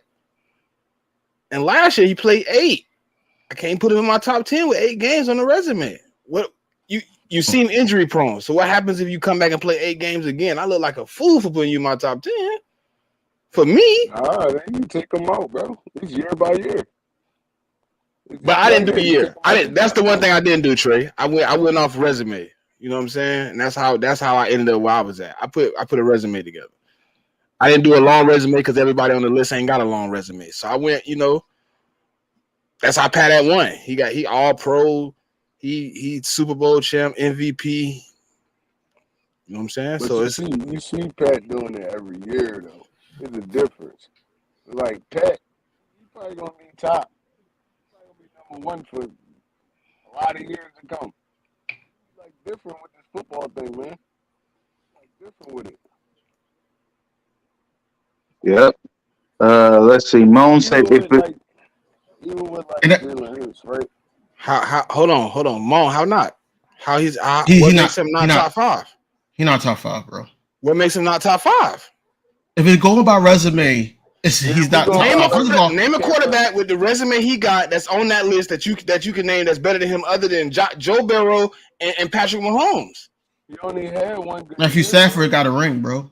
And last year he played 8. I can't put him in my top 10 with 8 games on the resume. What you seem injury prone. So what happens if you come back and play 8 games again? I look like a fool for putting you in my top 10. For me, then you take him out, bro. It's year by year. But I didn't do a You took year. him I out didn't. the That's top the one 10. thing I didn't do, Trey. I went off resume. You know what I'm saying? And that's how I ended up where I was at. I put a resume together. I didn't do a long resume because everybody on the list ain't got a long resume. So I went, that's how Pat had won. He all pro, he Super Bowl champ, MVP. You know what I'm saying? But So you it's see Pat doing it every year though. There's a difference. Like Pat, he probably gonna be top. He's probably gonna be number one for a lot of years to come. He's like different with this football thing, man. Like different with it. Yep. Let's see. Moan said Even if with it, like even with And like Jalen Hurts, right? how hold on, Mon, how not? he What makes not him not top five? he not top 5, bro. What makes him not top five? If it's going by resume, Yeah, he's we not going top Name by five. a First of resume. all, name a Can't put quarterback with the resume he got that's on that list that you can name that's better than him other than Joe Burrow and Patrick Mahomes. he only had one good Matthew year, bro. Stafford got a ring, bro.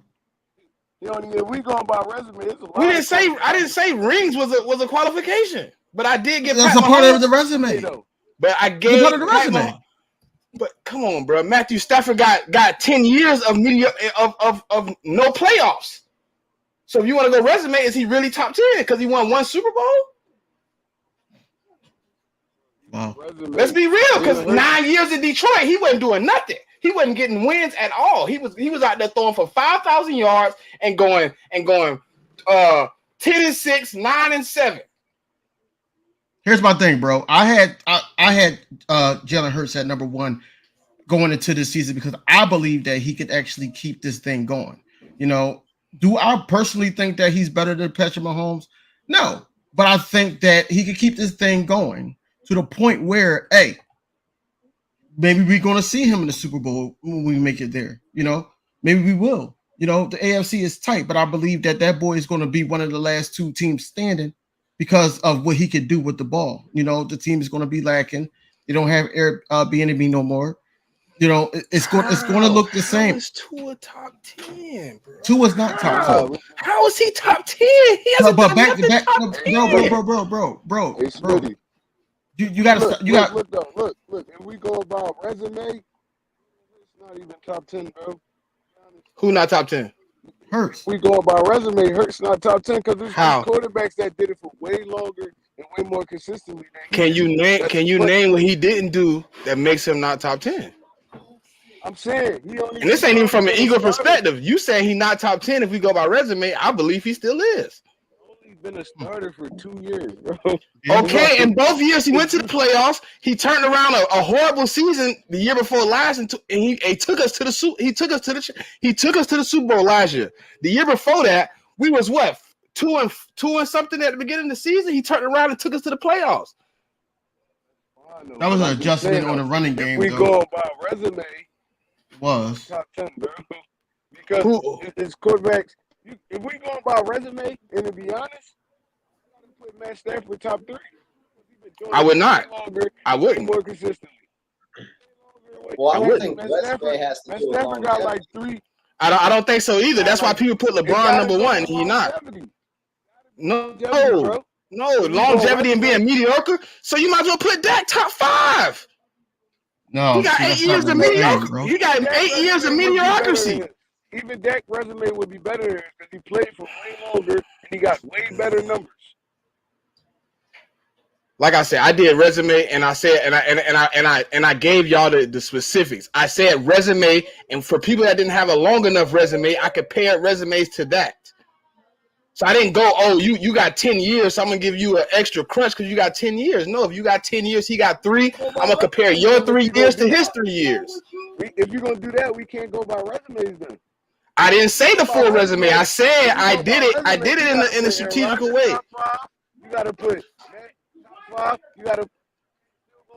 He only if we going by resume, it's a We lot didn't of say quarterbacks. I didn't say rings was a qualification, but I did give That's Pat a part of Mahomes. the Yeah, resume. though. But I It's a part of gave the Pat Mahomes. resume. But come on, bro. Matthew Stafford got 10 years of of no playoffs. So if you want to go resume, is he really top 10 because he won one Super Bowl? Wow. Resume. Let's be real, because Jalen Hurts. 9 years in Detroit, he wasn't doing nothing. He wasn't getting wins at all. He was out there throwing for 5,000 yards and going 10-6, 9-7. Here's my thing, bro. I had Jalen Hurts at number 1 going into this season because I believe that he could actually keep this thing going. Do I personally think that he's better than Patrick Mahomes? No, but I think that he could keep this thing going to the point where, hey, maybe we're going to see him in the Super Bowl when we make it there. Maybe we will. The AFC is tight, but I believe that boy is going to be one of the last 2 teams standing because of what he could do with the ball. The team is going to be lacking. They don't have B.O.B.S no more. It's going to look the same. How is Tua top 10, bro? Tua is not top 10. How is he top 10? He hasn't done nothing top 10. Bro. Hey, Smitty. You got to look though. Look. If we go about resume, it's not even top 10, bro. Who not top 10? Hurts. We go about resume, Hurts not top 10 because there's How? quarterbacks that did it for way longer and way more consistently than he Can you did. name what he didn't do that makes him not top 10? I'm saying he only. And this ain't even from an been a Eagle starter. perspective. You saying he not top 10 if we go by resume, I believe he still is. Only been a starter for 2 years, bro. Okay, in both years he went to the playoffs. He turned around a horrible season the year before last, and he took us to the Super Bowl last year. The year before that, we was what 2 and something at the beginning of the season. He turned around and took us to the playoffs. That was an adjustment on the running game. If we go about resume, was top 10, bro. Because it's quarterbacks. If we go about resume, and to be honest, I gotta put Matt Stafford top 3. I would not. I wouldn't. More consistently. Well, I wouldn't. think resume has to Matt do with Stafford got longevity. like 3. I don't think so either. That's why people put LeBron number 1 and he not. No, longevity and being mediocre. So you might as well put Dak top 5. no. He got 8 years of mediocre. He got 8 years of mediocrity. Even Dak's resume would be better because he played for way longer and he got way better numbers. Like I said, I did resume, and I said, and I gave y'all the specifics. I said resume, and for people that didn't have a long enough resume, I compared resumes to that. So I didn't go, oh, you got 10 years, so I'm gonna give you an extra crunch because you got 10 years. No, if you got 10 years, he got 3. I'm gonna compare your 3 years to his 3 years. If you're gonna do that, we can't go by resumes then. I didn't say the full resume. I said I did it. I did it in a strategical way. You gotta put top 5. You gotta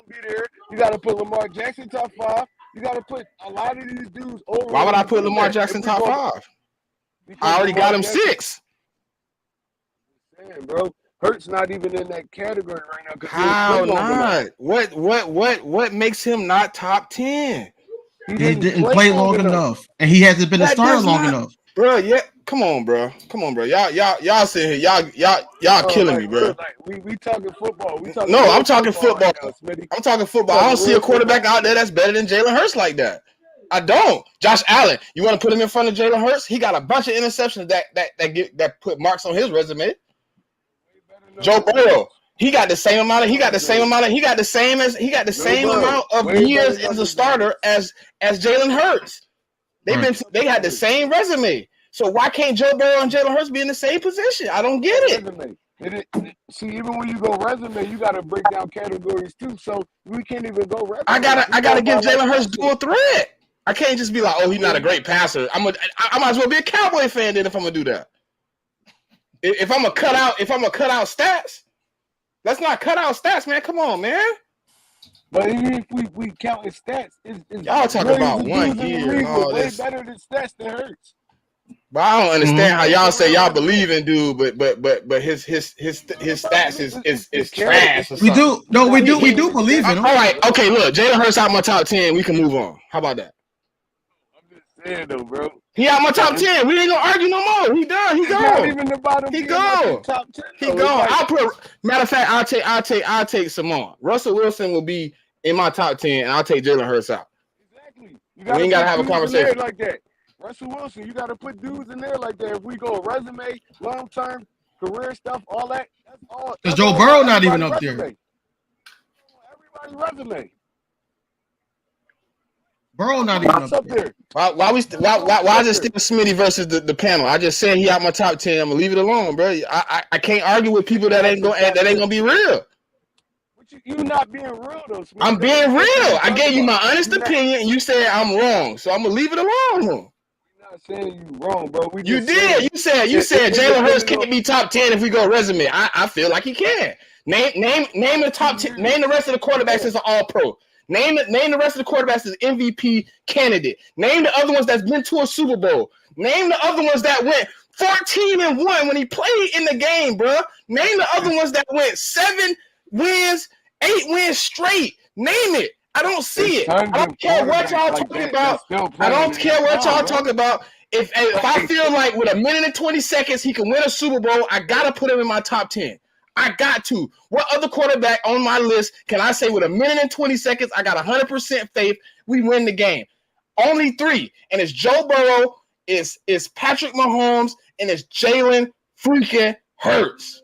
be there. You gotta put Lamar Jackson top 5. You gotta put a lot of these dudes over. Why would I put Lamar Jackson top 5? I already got him 6. Damn, bro. Hurts not even in that category right now. How not? What makes him not top 10? He didn't play long enough, and he hasn't been a starter long enough. Bro, yeah. Come on, bro. Y'all sit here. Y'all killing me, bro. Like we talking football. We talking No, real I'm talking football. right now, Smitty. I'm talking football. I Talking don't see real a quarterback football. out there that's better than Jalen Hurts like that. I don't. Josh Allen, you want to put him in front of Jalen Hurts? He got a bunch of interceptions that put marks on his resume. Joe Burrow, he got the same amount of amount of years as a starter as Jalen Hurts. They had the same resume. So why can't Joe Burrow and Jalen Hurts be in the same position? I don't get it. See, even when you go resume, you got to break down categories too. So we can't even go resume. I gotta give Jalen Hurts dual threat. I can't just be like, oh, he's not a great passer. I might as well be a Cowboy fan then if I'm gonna do that. If I'm gonna cut out stats, let's not cut out stats, man. Come on, man. But even if we counting stats, it's y'all talk about 1 year and all way this. better than stats than Hurts. But I don't understand how y'all say y'all believe in dude, but his stats is trash. Or we do. No, we do. He- We do believe in him. All right, okay. Look, Jalen Hurts out my top 10. We can move on. How about that? I'm just saying though, bro. He out my top 10. We ain't gonna argue no more. He done. He It's not gone. even the bottom. He 10, gone. like the top 10. He gone. I'll put. Matter of fact, I'll take Simone. Russell Wilson will be in my top 10, and I'll take Jalen Hurts out. Exactly. We ain't gotta have a conversation like that. Russell Wilson, you got to put dudes in there like that. If we go resume, long term, career stuff, all that, that's all. Because Joe Burrow not even up resume. there. Everybody resume. Burrow not even up there. Why is it still Smitty versus the panel? I just said he out my top 10. I'm gonna leave it alone, bro. I can't argue with people that ain't gonna be real. You not being real though, Smitty. I'm being real. I gave you my honest opinion, and you said I'm wrong. So I'm gonna leave it alone. I'm not saying you wrong, bro. You did. You said Jalen Hurts can't be top 10 if we go resume. I feel like he can. Name the top 10. Name the rest of the quarterbacks as an All Pro. Name the rest of the quarterbacks as MVP candidate. Name the other ones that's been to a Super Bowl. Name the other ones that went 14-1 when he played in the game, bro. Name the other ones that went 7 wins, 8 wins straight. Name it. I don't see it. I don't care what y'all talking about. I don't care what y'all talking about. If I feel like with 1 minute and 20 seconds he can win a Super Bowl, I gotta put him in my top 10. I got to. What other quarterback on my list can I say with 1 minute and 20 seconds, I got 100% faith we win the game? Only 3. And it's Joe Burrow, it's Patrick Mahomes, and it's Jalen freaking Hurts.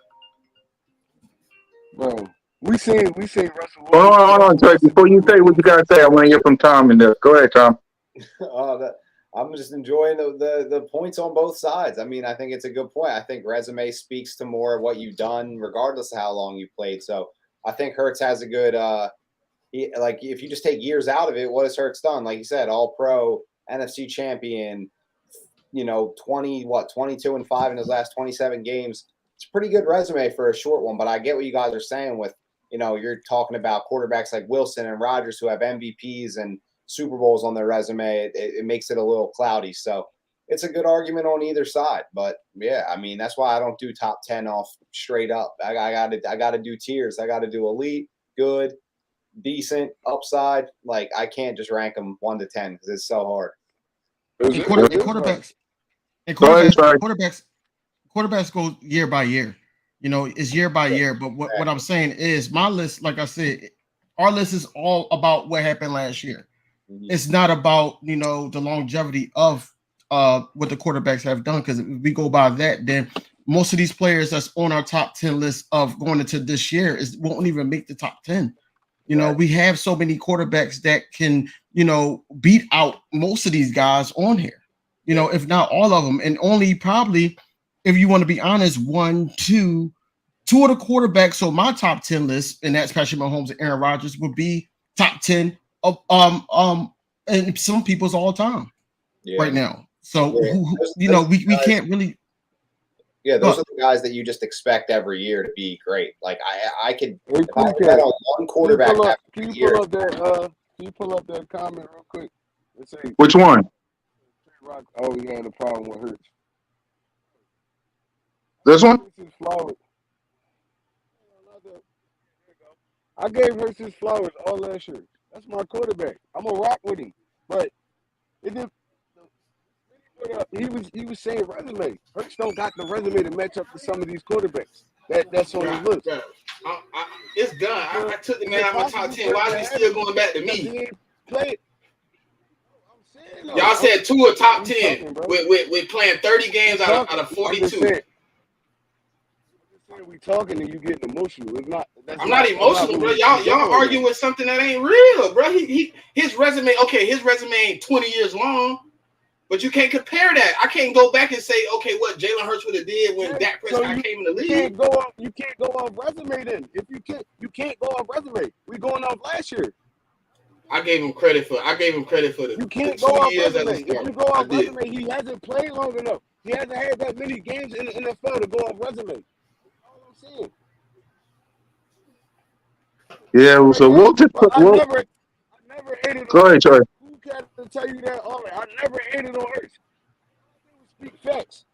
Bro, we say Russell Wilson. Hold on, Trey. Before you say what you gotta say, I want to hear from Tom in this. Go ahead, Tom. I'm just enjoying the points on both sides. I mean, I think it's a good point. I think resume speaks to more of what you've done, regardless of how long you played. So I think Hurts has a good like if you just take years out of it, what has Hurts done? Like you said, All Pro, NFC champion, 22-5 in his last 27 games. It's a pretty good resume for a short one, but I get what you guys are saying with, you're talking about quarterbacks like Wilson and Rodgers who have MVPs and Super Bowls on their resume. It makes it a little cloudy. So it's a good argument on either side. But yeah, I mean, that's why I don't do top 10 off straight up. I gotta do tiers. I gotta do elite, good, decent, upside. Like I can't just rank them 1 to 10 because it's so hard. Quarterbacks go year by year. It's year by year. But what I'm saying is my list, like I said, our list is all about what happened last year. It's not about, the longevity of what the quarterbacks have done. Because if we go by that, then most of these players that's on our top 10 list of going into this year won't even make the top 10. We have so many quarterbacks that can, beat out most of these guys on here, if not all of them. And only probably, if you want to be honest, two of the quarterbacks on my top 10 list, and that's Patrick Mahomes and Aaron Rodgers, would be top 10 of and some people's all time right now. So we can't really. Yeah, those are the guys that you just expect every year to be great. Like I could if I bet on one quarterback. Can you pull up that comment real quick? Let's see. Which one? Oh, he had a problem with Hurts. This one? I gave Hurts his flowers all last year. That's my quarterback. I'm gonna rock with him, but it didn't. He was saying resume. Hurts don't got the resume to match up to some of these quarterbacks that's on his Bruh, list. bruh. It's done. I took the Is man it out of my top possible 10. for it Why to is he still happen? going back to Because he me? ain't played. I'm saying though. Y'all said Tua top We 10 talking, bro. with playing 30 We games out talking. of I'm just 42. saying. We talking and you getting emotional. It's not. I'm not That's not emotional, what bro. we Y'all going arguing on. with something that ain't real, bro. His resume, okay, his resume ain't 20 years long, but you can't compare that. I can't go back and say, okay, what Jalen Hurts would have did when Dak So Prescott came in the league. can't go off. You can't go off resume then. If you can't go off resume. We going off last year. I gave him credit for the You can't 2 go off years as a resume. If starter. you go I off did. resume, he hasn't played long enough. He hasn't had that many games in the NFL to go off resume. That's all I'm saying. Yeah, Right so there. we'll just But I we'll never hated go on ahead, Hurts. Trey. Who can tell you that? All right, I never hated on Hurts. Speak facts.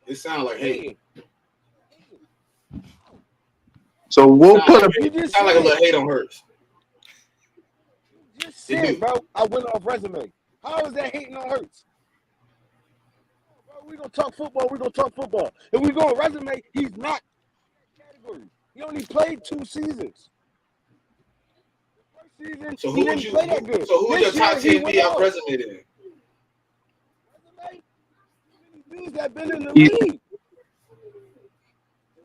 It sounds like hate. So we'll put a You It just sound like a said. little hate on Hurts. You just It said, do. bro. I went off resume. How is that hating on Hurts? Bro, we gonna talk football. We gonna talk football. If we go on resume, he's not category. He only played 2 seasons. The first season, So he who would didn't you? play that good. So who would your This year, top he 10 went be off off. resume then? Resume, dudes that been in the you- league.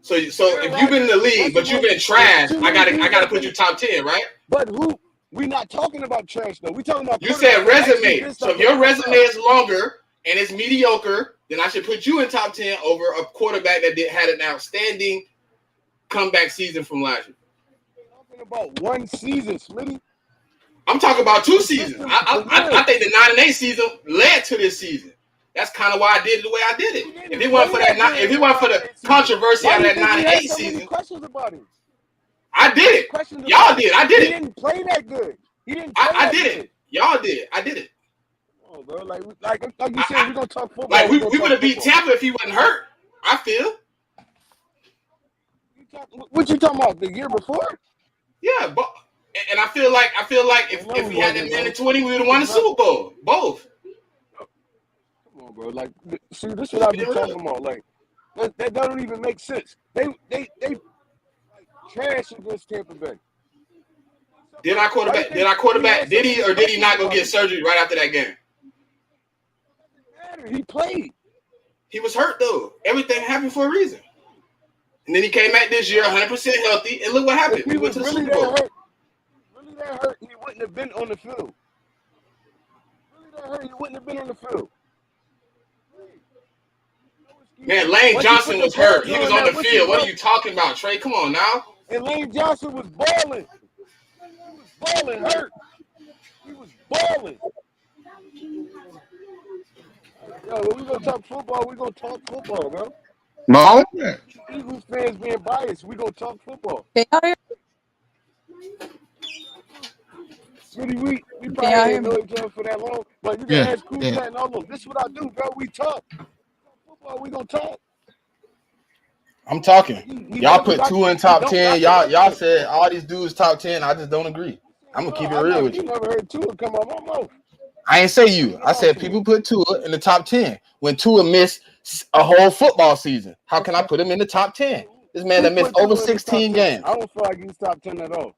So if you've been in the league, but you've been trash, I gotta put you top 10, right? But who? We not talking about trash though. We talking about You said quarterbacks that actually resume. did So stuff if in the your resume NFL. is longer and it's mediocre, then I should put you in top 10 over a quarterback that had an outstanding comeback season from last year. Talking about one season, Smitty. I'm talking about 2 seasons. Consistent for I years. think the 9-8 season led to this season. That's kind of why I did it the way I did He it. If didn't it wasn't play for that, that good if in it the wasn't for the 9-8 season. controversy Why out do of you that think he had 9-8 so many season, questions about him? I did it. Questions Y'all about did. him. I did He it. didn't play that good. He didn't play I that did good. it. Y'all did. I did it. Come on, bro. Like you said, we're gonna talk football. Like We're we gonna would talk have beat football. Tampa if he wasn't hurt. I feel. What you talking about? The year before? Yeah, but and I feel like No, if we we had that wasn't, man bro. in 20, we would have won the Super Bowl. Both. Come on, bro. Like, see, this is what I be talking about. Like, that doesn't even make sense. They like, trash against Tampa Bay. Did our quarterback? Did he or did he not go get surgery right after that game? He played. He was hurt though. Everything happened for a reason. And then he came back this year 100% healthy, and look what happened. If he We went was to the really Super Bowl. that hurt, he wouldn't have been on the field. Really that hurt, he wouldn't have been on the field. Man, Lane Johnson was hurt. He was on the field. What are you talking about, Trey? Come on now. And Lane Johnson was balling. He was balling, hurt. He was balling. Yo, when we gonna talk football, we gonna talk football, bro. No? Eagles fans being biased, we gonna talk football. Can y'all hear Really, we Can probably y'all hear didn't me? know each other for that long, but you can Yeah, ask Cool yeah. Cat and all of them. This is what I do, bro. We talk. Football, we gonna talk. I'm talking. He Y'all never put got, 2 in he top don't 10. got the Y'all resume. said all these dudes top 10. I just don't agree. I'm gonna keep it real with You you. never heard Tua come out my mouth. I ain't say you. I said people put Tua in the top 10 when Tua missed a whole football season. How can I put him in the top 10? This man that missed over 16 games. I don't feel like he's top 10 at all.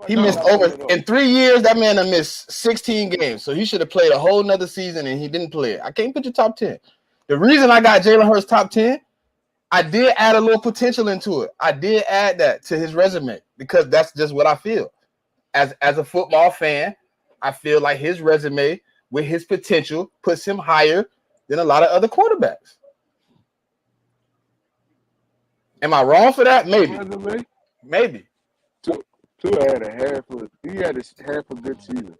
He missed over in 3 years. That man that missed 16 games, so he should have played a whole nother season, and he didn't play it. I can't put you top 10. The reason I got Jalen Hurts top 10, I did add a little potential into it. I did add that to his resume because that's just what I feel. As a football fan, I feel like his resume with his potential puts him higher than a lot of other quarterbacks. Am I wrong for that? Maybe. Maybe. Tua had a half a good season.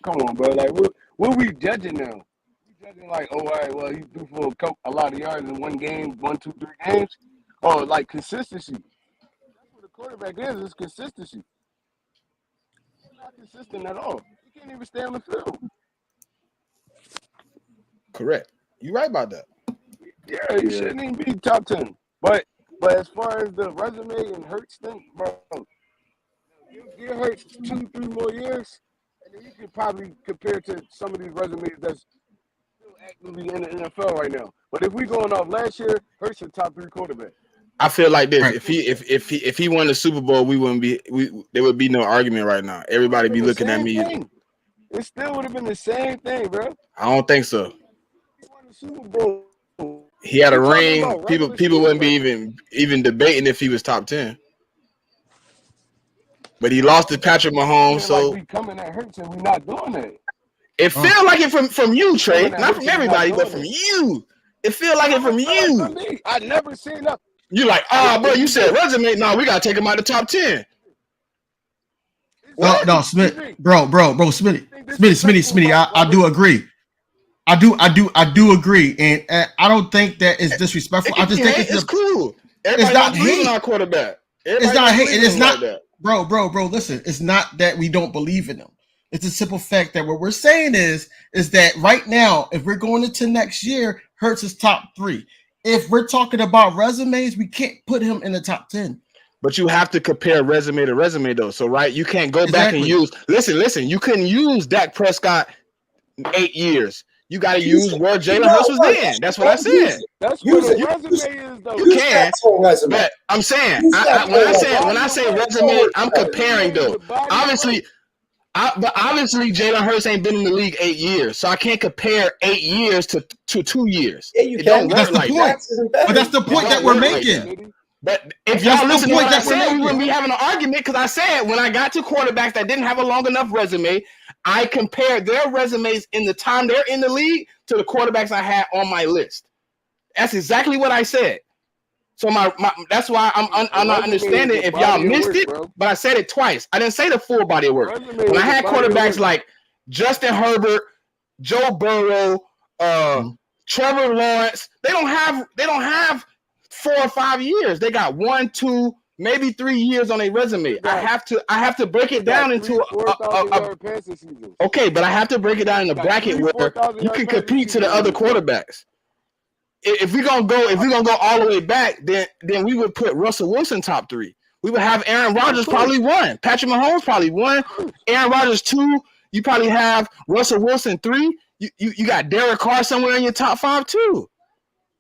Come on, bro. Like, what we judging now? We judging like, oh, all right, well, he threw for a lot of yards in one game, 1, 2, 3 games. Oh, like consistency. That's what the quarterback is consistency. He's not consistent at all. He can't even stay on the field. Correct. You're right about that. Yeah, he shouldn't even be top 10. But as far as the resume and Hurts thing, bro, give Hurts 2, 3 more years, and you could probably compare to some of these resumes that's still actively in the NFL right now. But if we going off last year, Hurts a top 3 quarterback. I feel like this: Right. if he won the Super Bowl, there would be no argument right now. Everybody be looking at me. Thing. It still would have been the same thing, bro. I don't think so. He won the Super Bowl. He had a We talking ring. about People regular wouldn't be season, even debating if he was top 10. But he lost to Patrick Mahomes, so like we coming at Hurts and we not doing that. it feel like it from you, Trey, Coming at not Hurts from and we everybody, not but doing from it. you. It feel like it from you. From me. I never seen nothing. You like, bro, you said resume. No, we gotta take him out the top 10. No, Smith, bro, Smitty. I do agree. I do agree, and I don't think that is disrespectful. I just think it's cool. It's not hate. Our quarterback. It's not hate, and it's not, like bro. Listen, it's not that we don't believe in them. It's a simple fact that what we're saying is that right now, if we're going into next year, Hurts is top 3. If we're talking about resumes, we can't put him in the top 10. But you have to compare resume to resume, though. So, right, you can't go back and use. Listen. You couldn't use Dak Prescott 8 years. You got to use where Jalen Hurts was then. That's what I said. That's what the resume is, though. You can, but I'm saying when I say resume, I'm comparing though. Obviously, Jalen Hurts ain't been in the league 8 years, so I can't compare 8 years to 2 years. Yeah, you it don't That's work the like point. that. But that's the point that we're making. But if y'all listen to what I said, we wouldn't be having an argument because I said when I got to quarterbacks that didn't have a long enough resume, I compared their resumes in the time they're in the league to the quarterbacks I had on my list. That's exactly what I said. So that's why I'm not understanding if y'all missed it, but I said it twice. I didn't say the full body of work. When I had quarterbacks like Justin Herbert, Joe Burrow, Trevor Lawrence, they don't have 4 or 5 years. They got 1, 2, maybe 3 years on a resume. I have to break it down into okay, but I have to break it down in a bracket where you can compete to the other quarterbacks. If we're gonna go all the way back, then we would put Russell Wilson top 3. We would have Aaron Rodgers probably 1, Patrick Mahomes probably 1, Aaron Rodgers 2. You probably have Russell Wilson 3. You got Derek Carr somewhere in your top 5 too.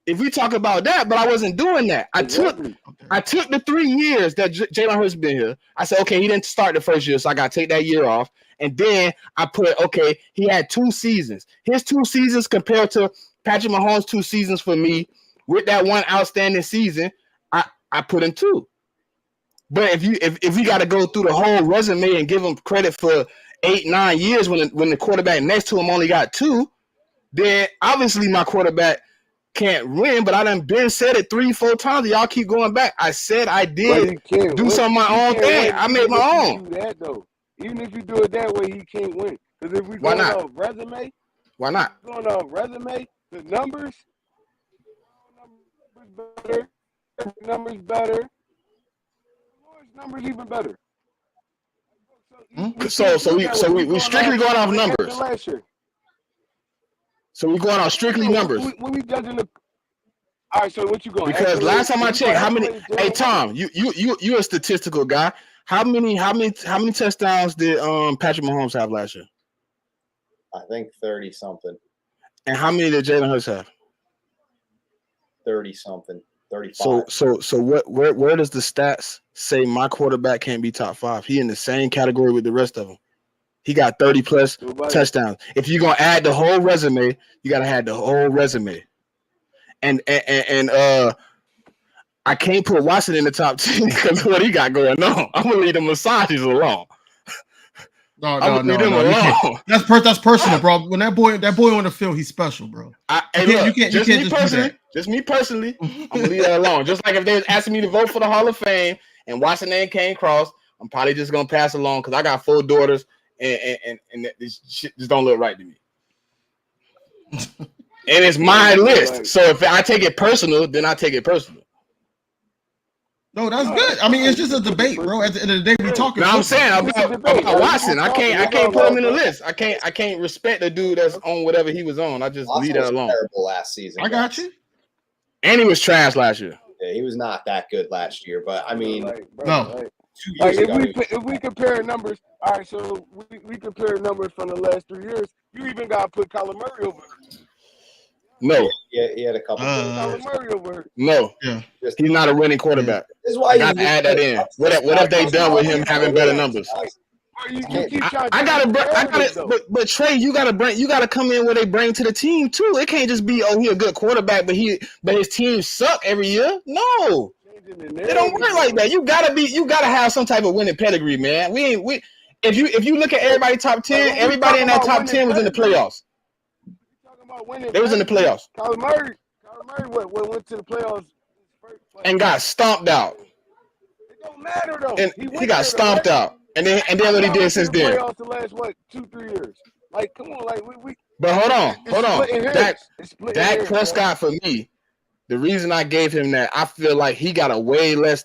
If we talk about that, but I wasn't doing that. I took the 3 years that Jalen Hurts been here. I said, okay, he didn't start the first year, so I got to take that year off. And then I put, okay, he had 2 seasons. His 2 seasons compared to Patrick Mahomes' 2 seasons for me, with that one outstanding season, I put him 2. But if we got to go through the whole resume and give him credit for 8, 9 years when the quarterback next to him only got 2, then obviously my quarterback can't win, but I done said it 3, 4 times. Y'all keep going back. I said I did do some of my own thing. I made my own. That though, even if you do it that way, he can't win. Because if we go off resume, why not? Going off resume, the numbers better, numbers even better. So we strictly going off numbers. So we're going on strictly numbers. When we judging the, all right. So what you going? Because last time I checked, how many? Hey Tom, you a statistical guy. How many touchdowns did Patrick Mahomes have last year? I think 30 something. And how many did Jalen Hurts have? 30 something. 35. So where does the stats say my quarterback can't be top 5? He in the same category with the rest of them. He got 30 plus touchdowns. If you're gonna add the whole resume, you gotta add the whole resume. And I can't put Watson in the top 10 because of what he got going on. I'm gonna leave the massages alone. No. That's personal, bro. When that boy on the field, he's special, bro. Just me personally, I'm gonna leave that alone. Just like if they was asking me to vote for the Hall of Fame and Watson name came across, I'm probably just gonna pass along because I got 4 daughters. And this shit just don't look right to me. And it's my list. So if I take it personal, then I take it personal. No, that's good. I mean, it's just a debate, bro. At the end of the day, we talking. No, I'm saying about Watson. I can't put him in the list. I can't respect the dude that's on whatever he was on. I just leave that alone. Terrible last season. I got you. And he was trash last year. Yeah, he was not that good last year. But I mean, no. 2 Like years ago. if we compare numbers, all right. So we compare numbers from the last 3 years. You even got to put Kyler Murray over her. No, Yeah, he had a couple. Kyler Murray over her. no, Yeah. he's not a winning quarterback. This is why I got to add that in. What have they done with him having better numbers? Bro, you keep trying to I gotta, though. but Trey, you gotta come in where they bring to the team too. It can't just be, oh, he a good quarterback, but his team suck every year. No, it don't work like that. You gotta have some type of winning pedigree, man. If you look at everybody top 10, everybody in that top 10 was in the playoffs. Talking about winning, they was in the playoffs. Kyler Murray went to the playoffs and got stomped out. It don't matter though. And he got stomped out. And then what he did since then. Playoffs the last 2-3 years. Like, come on, like we. But hold on. Dak Prescott for me. The reason I gave him that, I feel like he got a way less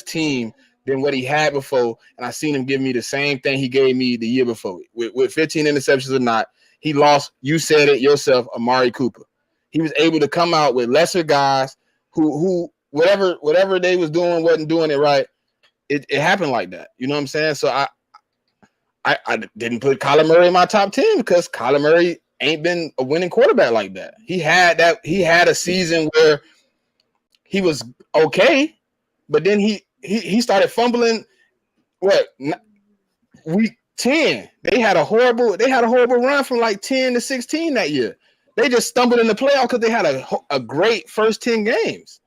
team than what he had before, and I seen him give me the same thing he gave me the year before. With 15 interceptions or not, he lost. You said it yourself, Amari Cooper. He was able to come out with lesser guys who whatever they was doing wasn't doing it right. It happened like that. You know what I'm saying? So I didn't put Kyler Murray in my top 10 because Kyler Murray ain't been a winning quarterback like that. He had a season where he was okay, but then he started fumbling. Week 10, they had a horrible run from like 10 to 16 that year. They just stumbled in the playoff because they had a great first 10 games.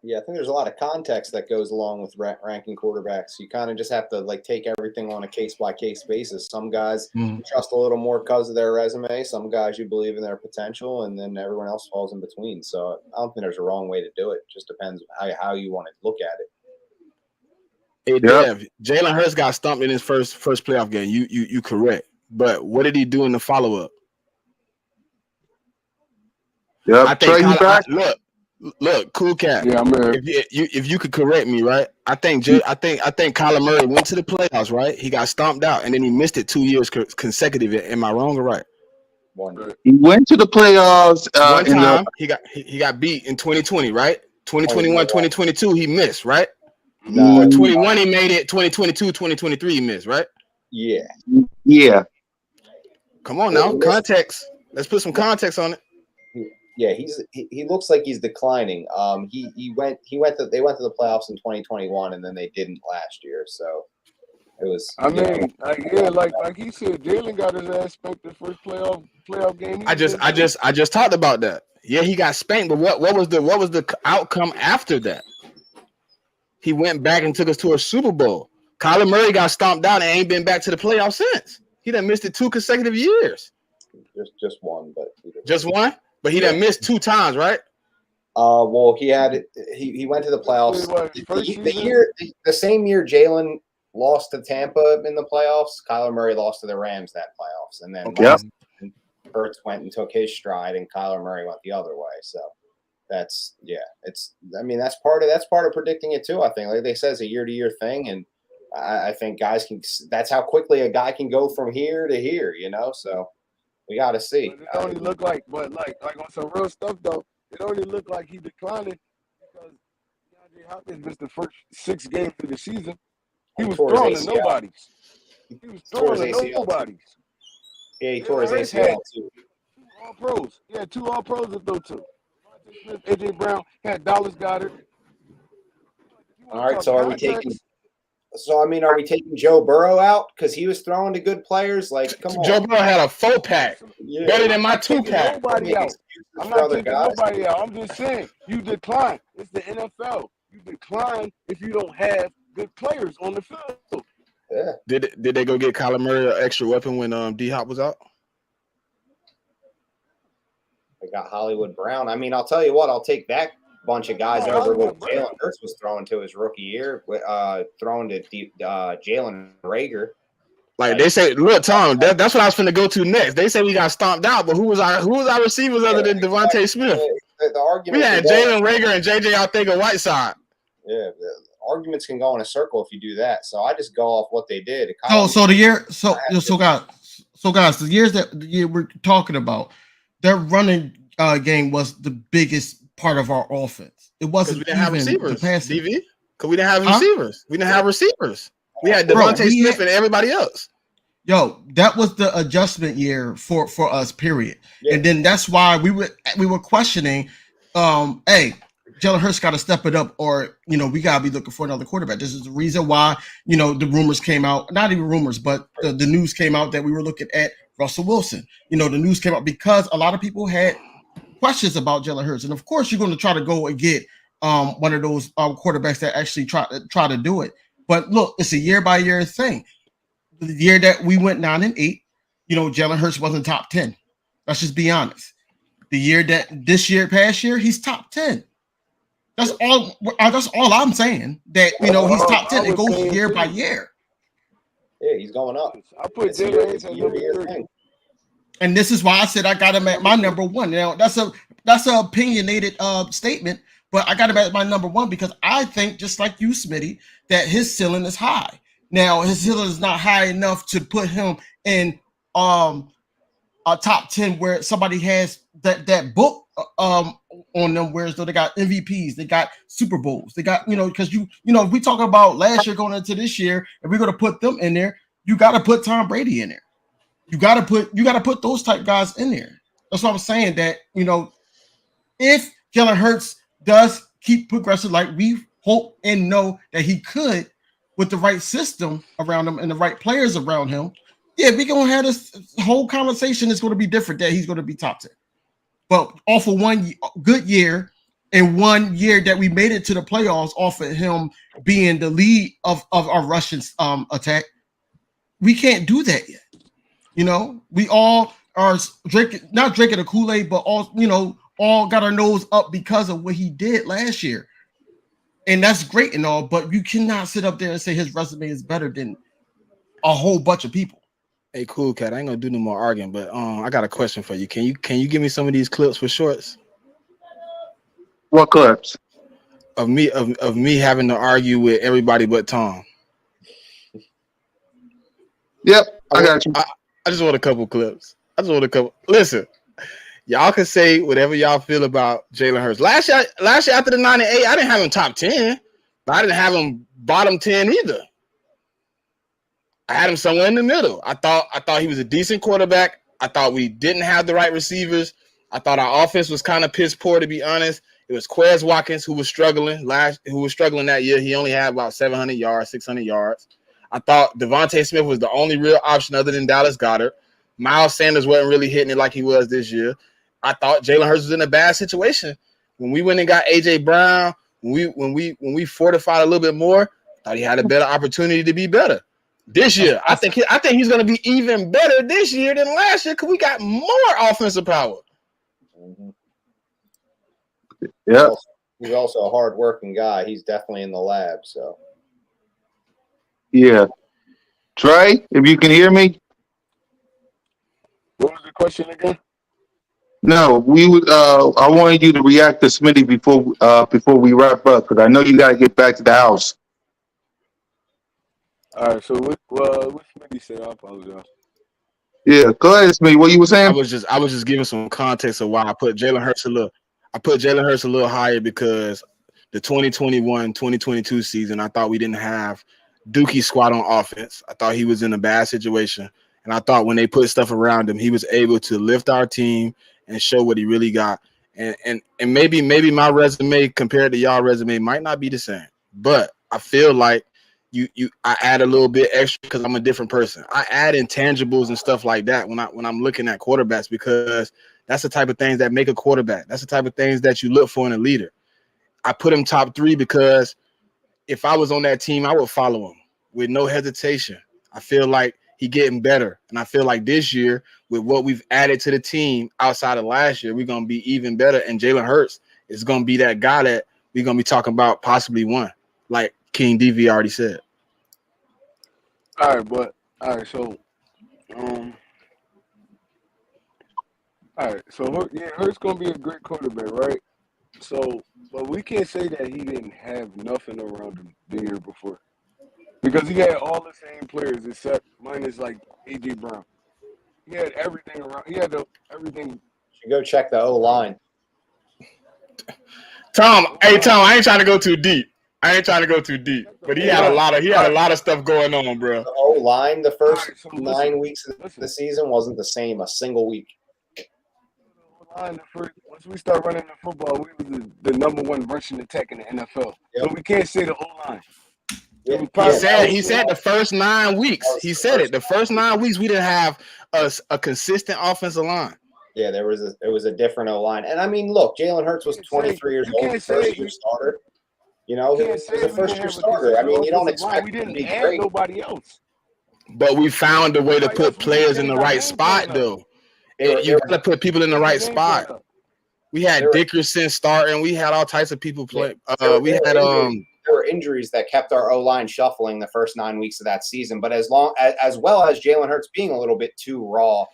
Yeah, I think there's a lot of context that goes along with ranking quarterbacks. You kind of just have to like take everything on a case-by-case basis. Some guys you trust a little more because of their resume. Some guys you believe in their potential, and then everyone else falls in between. So I don't think there's a wrong way to do it. It just depends on how you want to look at it. Hey, Dev, Jalen Hurts got stumped in his first playoff game. You correct. But what did he do in the follow-up? Yeah, I think Look, cool cat. Yeah, I'm here. If you could correct me, right? I think Kyler Murray went to the playoffs, right? He got stomped out, and then he missed it 2 years consecutive. Am I wrong or right? He went to the playoffs. One time he got beat in 2020, right? 2021, 2022 he missed, right? No. 21 he made it. 2022, 2023 he missed, right? Yeah. Come on now, context. Let's put some context on it. Yeah, he looks like he's declining. They went to the playoffs in 2021, and then they didn't last year. So it was. I mean, like he said, Jalen got his ass spanked the first playoff game. I just talked about that. Yeah, he got spanked, but what was the outcome after that? He went back and took us to a Super Bowl. Kyler Murray got stomped out and ain't been back to the playoffs since. He done missed it 2 consecutive years. Just one, but just one. But he done missed 2 times, right? Well, he went to the playoffs the same year Jalen lost to Tampa in the playoffs. Kyler Murray lost to the Rams that playoffs, and then Hurts went and took his stride, and Kyler Murray went the other way. So that's part of predicting it too. I think, like they say, it's a year-to-year thing, and I think guys can. That's how quickly a guy can go from here to here. You know, so. We got to see. But it only look like on some real stuff though. It only looked like he declining because DeAndre Hopkins missed the first 6 games of the season. He was throwing to nobodies. Yeah, he tore his ACL too. 2 All-Pros. Yeah, 2 All-Pros to throw to. AJ Brown had Dallas Goedert. All right, so are we taking? So, I mean, are we taking Joe Burrow out because he was throwing to good players? Like, come on. Joe Burrow had a 4-pack. Better than my 2-pack. Nobody out. I'm not taking nobody out. I'm just saying, you decline. It's the NFL. You decline if you don't have good players on the field. Yeah. Did they go get Kyler Murray an extra weapon when D-Hop was out? They got Hollywood Brown. I mean, I'll tell you what. I'll take that bunch of guys over what Jalen Hurts was throwing to his rookie year, throwing to Jalen Reagor. Like they say, look, Tom, that's what I was finna go to next. They say we got stomped out, but who was our receivers other than Devontae Smith? The argument we had Jalen Reagor and JJ Arcega-Whiteside. Yeah, the arguments can go in a circle if you do that. So I just go off what they did. Guys, the year we're talking about, their running game was the biggest part of our offense. It Because wasn't we didn't have even the receivers, passing. DV. Because we didn't have Huh? receivers. We didn't have receivers. We had Bro, Devontae Smith and everybody else. that was the adjustment year for us, period. Yeah. And then that's why we were questioning, hey, Jalen Hurts got to step it up, or we got to be looking for another quarterback. This is the reason why the rumors came out, not even rumors, but the news came out that we were looking at Russell Wilson. The news came out because a lot of people had questions about Jalen Hurts, and of course you're going to try to go and get one of those quarterbacks that actually try to do it. But look, it's a year by year thing. The year that we went 9-8, Jalen Hurts wasn't top 10. Let's just be honest. The year that past year, he's top 10. That's all. That's all I'm saying. That he's top 10. It goes year by year. Yeah, he's going up. I put Jalen Hurts at number 3. And this is why I said I got him at my number 1. Now that's an opinionated statement, but I got him at my number 1 because I think, just like you, Smitty, that his ceiling is high. Now his ceiling is not high enough to put him in a top 10 where somebody has that book on them, whereas though they got MVPs, they got Super Bowls, they got because if we talk about last year going into this year, and we're going to put them in there, you got to put Tom Brady in there. You got to put those type guys in there. That's what I'm saying. That if Jalen Hurts does keep progressing like we hope and know that he could, with the right system around him and the right players around him, yeah, we're going to have this whole conversation is going to be different, that he's going to be top 10. But off of one good year and 1 year that we made it to the playoffs off of him being the lead of our Russian attack, we can't do that yet. We all are not drinking the Kool-Aid, but all got our nose up because of what he did last year. And that's great and all, but you cannot sit up there and say his resume is better than a whole bunch of people. Hey, cool cat. I ain't gonna do no more arguing, but I got a question for you. Can you give me some of these clips for shorts? What clips? Of me having to argue with everybody but Tom. Yep, I got you. I just want a couple clips. Listen, y'all can say whatever y'all feel about Jalen Hurts. Last year after the 9-8, I didn't have him top 10, but I didn't have him bottom 10 either. I had him somewhere in the middle. I thought he was a decent quarterback. I thought we didn't have the right receivers. I thought our offense was kind of piss poor, to be honest. It was Quez Watkins who was struggling that year. He only had about 700 yards, 600 yards. I thought Devontae Smith was the only real option other than Dallas Goedert. Miles Sanders wasn't really hitting it like he was this year. I thought Jalen Hurts was in a bad situation. When we went and got A.J. Brown, when we fortified a little bit more, I thought he had a better opportunity to be better. This year, I think he's going to be even better this year than last year because we got more offensive power. Mm-hmm. Yeah. He's also a hard-working guy. He's definitely in the lab. So. Yeah. Trey, if you can hear me. What was the question again? No, I wanted you to react to Smitty before we wrap up, because I know you got to get back to the house. All right. So what Smitty said? I apologize. Yeah, go ahead, Smitty. What you were saying? I was just giving some context of why I put Jalen Hurts a little higher, because the 2021-2022 season, I thought we didn't have Dookie squad on offense. I thought he was in a bad situation. And I thought when they put stuff around him, he was able to lift our team and show what he really got. And maybe my resume compared to y'all resume might not be the same. But I feel like I add a little bit extra because I'm a different person. I add intangibles and stuff like that when I'm looking at quarterbacks, because that's the type of things that make a quarterback. That's the type of things that you look for in a leader. I put him top 3 because if I was on that team, I would follow him with no hesitation. I feel like he's getting better. And I feel like this year, with what we've added to the team outside of last year, we're going to be even better. And Jalen Hurts is going to be that guy that we're going to be talking about possibly one, like King DV already said. All right, so Hurts gonna be a great quarterback, right? So, but we can't say that he didn't have nothing around him the year before, because he had all the same players except minus like A.J. Brown. He had everything around. He had everything. You should go check the O line. Tom, I ain't trying to go too deep. But he had a lot of stuff going on, bro. The O-line, the first All right, so 9 weeks of listen. the season wasn't the same a single week. Once we start running the football, we was the number one rushing attack in the NFL. Yep. So we can't say the O-line. He said the first 9 weeks. He said it. The first 9 weeks we didn't have a consistent offensive line. Yeah, it was a different O-line. And I mean, look, Jalen Hurts was 23 years old, first-year starter. You know, he was a first-year starter. I mean, you don't expect we him to didn't be add great. nobody else. But we found a way to put players in the right spot, though. You got to put people in the right spot. We had Dickerson starting. We had all types of people play. There were injuries that kept our O-line shuffling the first 9 weeks of that season. But as well as Jalen Hurts being a little bit too raw,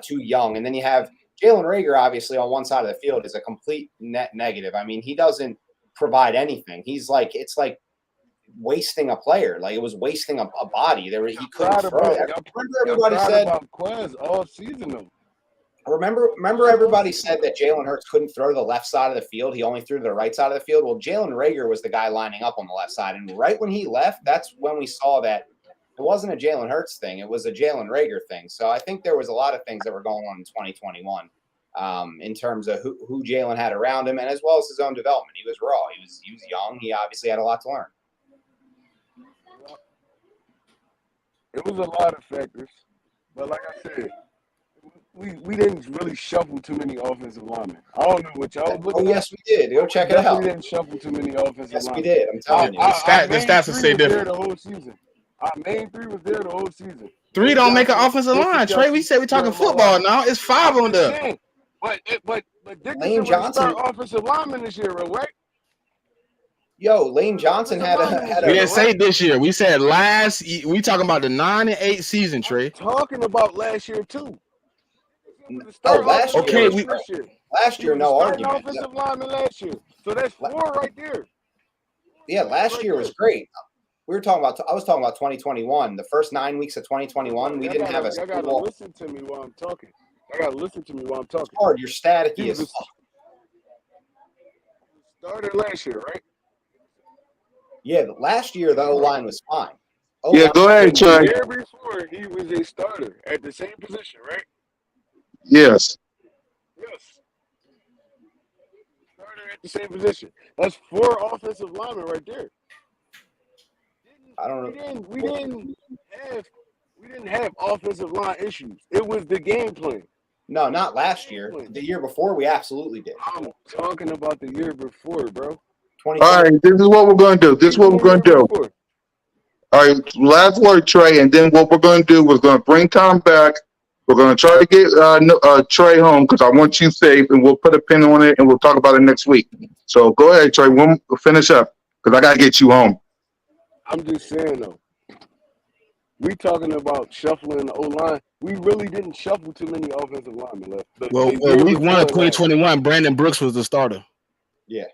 too young, and then you have Jalen Reagor, obviously, on one side of the field is a complete net negative. I mean, he doesn't provide anything. It's like wasting a player. Like it was wasting a body. He couldn't throw. Remember everybody said about Quez all season though. Remember everybody said that Jalen Hurts couldn't throw to the left side of the field. He only threw to the right side of the field. Well, Jalen Reagor was the guy lining up on the left side. And right when he left, that's when we saw that it wasn't a Jalen Hurts thing. It was a Jalen Reagor thing. So I think there was a lot of things that were going on in 2021 in terms of who Jalen had around him and as well as his own development. He was raw. He was young. He obviously had a lot to learn. It was a lot of factors. But like I said, we didn't really shuffle too many offensive linemen. I don't know what y'all looking at. Oh, yes, we did. Go check it out. We didn't shuffle too many offensive linemen. Yes, we did. I'm telling you. The stats will say different. The whole season. Our main three was there the whole season. 3 don't make an offensive line, Trey. We said we're talking football now. It's 5 on there. But Dickerson was start offensive lineman this year, right? Yo, Lane Johnson had a. We didn't say this year. We said last. We talking about the 9 and 8 season, Trey. I'm talking about last year too. Last year. Okay, last year, no argument. Offensive lineman last year, so that's 4 right there. Yeah, last year was great. I was talking about 2021. The first 9 weeks of 2021, we didn't have a. I gotta listen to me while I'm talking. It's hard. You're staticky as fuck. Started last year, right? Yeah, last year the O-line was fine. Yeah, go ahead, Trey. The year before, he was a starter at the same position, right? Yes. Starter at the same position. That's 4 offensive linemen right there. I don't know. We didn't have offensive line issues. It was the game plan. No, not last year. The year before, we absolutely did. I'm talking about the year before, bro. All right, this is what we're going to do. All right, last word, Trey, and then what we're going to do is going to bring Tom back. We're going to try to get Trey home because I want you safe, and we'll put a pin on it, and we'll talk about it next week. So go ahead, Trey. We'll finish up because I got to get you home. I'm just saying, though. We talking about shuffling the O-line. We really didn't shuffle too many offensive linemen. Week 1 of 2021, Brandon Brooks was the starter. Yeah,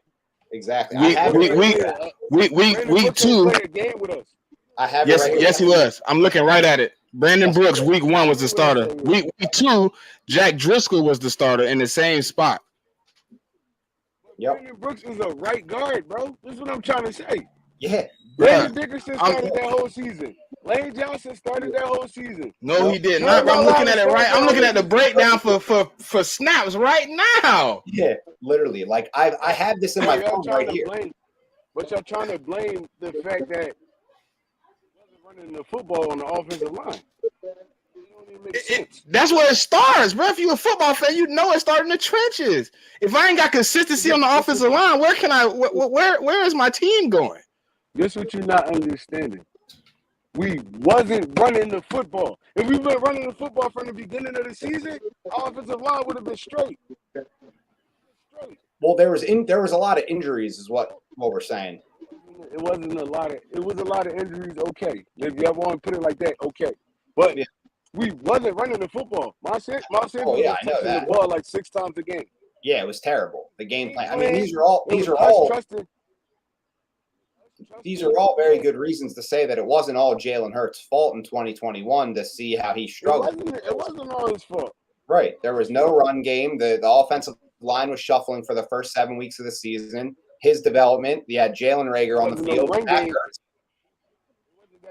exactly. Week 2. I have yes, he was. I'm looking right at it. Brandon Brooks, week 1 was the starter. Week 2, Jack Driscoll was the starter in the same spot. Yep. Brandon Brooks is a right guard, bro. This is what I'm trying to say. Yeah. Brandon Dickerson started that whole season. Lane Johnson started that whole season. No, he did not. I'm looking at it right. I'm looking at the breakdown for snaps right now. Yeah, literally. Like I have this in my phone right here. But y'all trying to blame the fact that running the football on the offensive line. That's where it starts, bro. If you're a football fan, you know it starts in the trenches. If I ain't got consistency on the offensive line, where is my team going? Guess what you're not understanding? We wasn't running the football. If we were running the football from the beginning of the season, our offensive line would have been straight. Well, there was a lot of injuries, is what we're saying. It was a lot of injuries. Okay, if y'all want to put it like that, okay. But we wasn't running the football. My shit was touching the ball like 6 times a game. Yeah, it was terrible. The game plan. I mean, these are all very good reasons to say that it wasn't all Jalen Hurts' fault in 2021 to see how he struggled. It wasn't all his fault. Right. There was no run game. The offensive line was shuffling for the first 7 weeks of the season. His development, you had Jalen Reagor on the Wasn't no field. run Zach game. Ertz.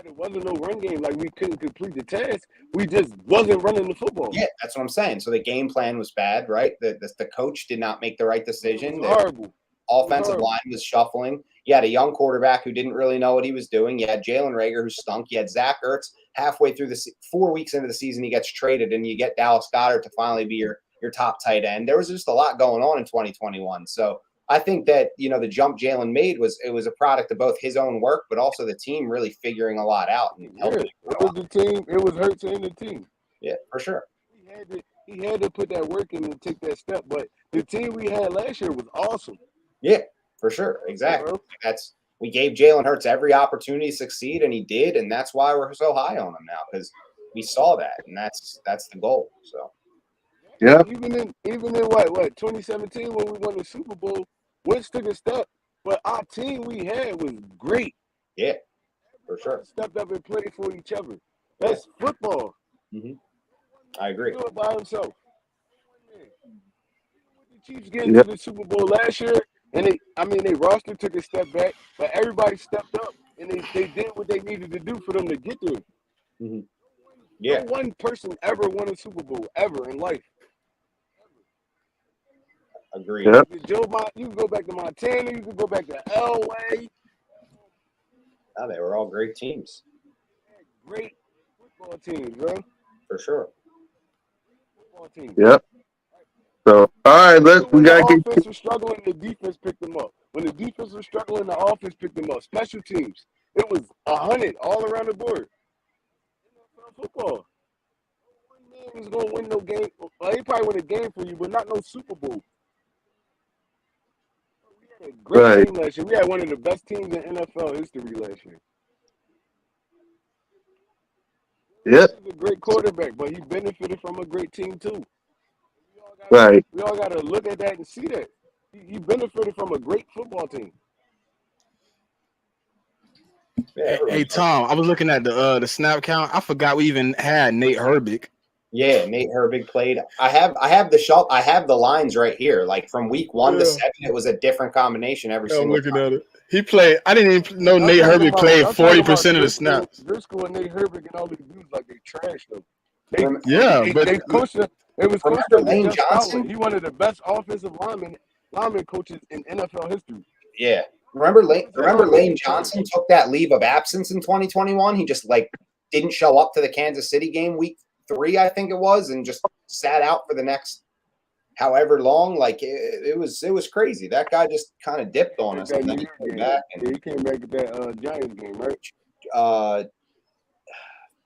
It wasn't no run game. Like we couldn't complete the task. We just wasn't running the football. Yeah, that's what I'm saying. So the game plan was bad, right? The coach did not make the right decision. It was horrible. Offensive line was shuffling. You had a young quarterback who didn't really know what he was doing. You had Jalen Reagor who stunk. You had Zach Ertz halfway through 4 weeks into the season. He gets traded, and you get Dallas Goedert to finally be your top tight end. There was just a lot going on in 2021. So I think that the jump Jalen made was a product of both his own work, but also the team really figuring a lot out and helping. It was the team. It was Hurts and the team. Yeah, for sure. He had to put that work in and take that step. But the team we had last year was awesome. Yeah, for sure. Exactly. We gave Jalen Hurts every opportunity to succeed, and he did, and that's why we're so high on him now, because we saw that, and that's the goal. So yeah. Even in what 2017 when we won the Super Bowl, Wentz took a step, but our team we had was great. Yeah, for sure. Stepped up and played for each other. That's football. Mm-hmm. I agree. Do it by himself. The Chiefs getting to the Super Bowl last year, and their roster took a step back, but everybody stepped up and they did what they needed to do for them to get there. Mm-hmm. Yeah. No one person ever won a Super Bowl ever in life. Agreed. Yep. You can go back to Montana. You can go back to Elway. Oh, they were all great teams. Great football teams, bro. For sure. Football teams. Yep. So, all right, we got to When the get. offense was struggling, the defense picked them up. When the defense was struggling, the offense picked them up. Special teams. It was 100 all around the board. Football. One man was going to win no game. Well, he probably win a game for you, but not no Super Bowl. We had a great team last year. We had one of the best teams in NFL history last year. Yep. He was a great quarterback, but he benefited from a great team too. We all got to look at that and see that. He benefited from a great football team. Yeah, Hey Tom, I was looking at the snap count. I forgot we even had Nate Herbig. Yeah, Nate Herbig played. I have the lines right here. Like from week 1 to 7, it was a different combination every single time. At it. He played. I didn't even know Nate Herbig played 40% of the snaps. Driscoll and Nate Herbig and all these dudes like they trash though. They pushed him. It was coached by Lane Jeff Johnson. Stoutland. He one of the best offensive lineman coaches in NFL history. Yeah. Remember Lane Johnson took that leave of absence in 2021? He just didn't show up to the Kansas City game week 3, I think it was, and just sat out for the next however long. It was crazy. That guy just kind of dipped on us. And then he came back. He came back at that Giants game, right? I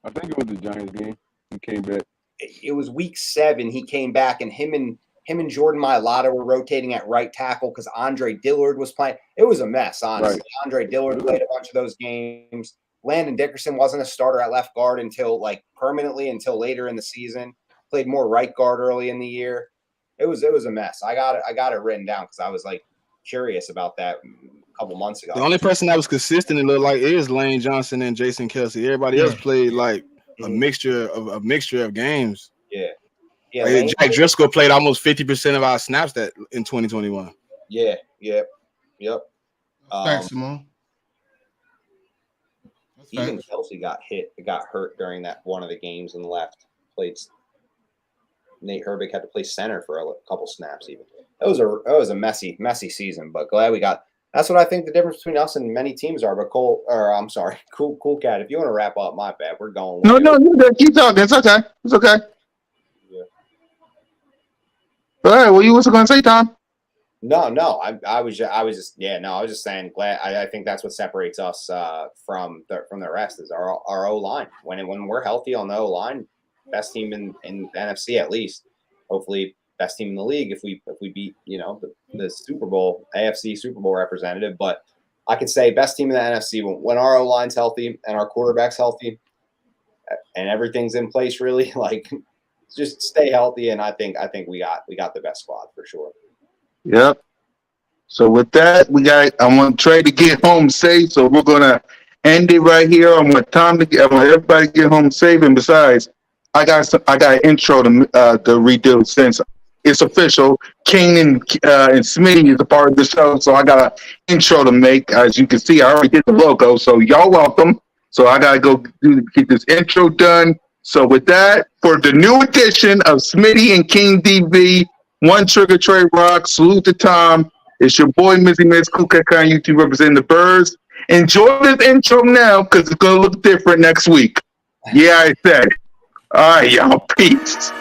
think it was the Giants game. He came back. It was week 7. He came back, and him and Jordan Mailata were rotating at right tackle because Andre Dillard was playing. It was a mess, honestly. Right. Andre Dillard played a bunch of those games. Landon Dickerson wasn't a starter at left guard until permanently until later in the season. Played more right guard early in the year. It was a mess. I got it written down because I was curious about that a couple months ago. The only person that was consistent, it looked like, is Lane Johnson and Jason Kelsey. Everybody else played a mixture of games. Yeah. Yeah, Jack Driscoll played almost 50% of our snaps in 2021. Yeah. Yep. Thanks, Simone. Even Kelsey got hurt during that one of the games and left. Nate Herbig had to play center for a couple snaps. Even it was a messy season, but glad we got. That's what I think the difference between us and many teams are. But Cool Cat. If you want to wrap up, my bad. We're going. No, you're good. Keep talking. It's okay. Yeah. All right. Well, you was going to say, Tom? No. I was just saying. Glad. I think that's what separates us from the rest is our O line. When we're healthy on the O line, best team in the NFC at least. Hopefully, best team in the league if we beat the Super Bowl AFC Super Bowl representative. But I could say best team in the NFC when our O line's healthy and our quarterback's healthy and everything's in place. Really, just stay healthy, and I think we got the best squad for sure. Yep. So with that, I want Trey to get home safe. So we're gonna end it right here. I want everybody to get home safe. And besides, I got an intro to redo since it's official. King and Smitty is a part of the show, so I got an intro to make. As you can see, I already did the logo, so y'all welcome. So I gotta go get this intro done. So with that, for the new edition of Smitty and King DV, One Trigger Trey Rock, salute to Tom. It's your boy Mizzy Miz Kukak on YouTube representing the Birds. Enjoy this intro now because it's gonna look different next week. Yeah, I said it. All right, y'all. Peace.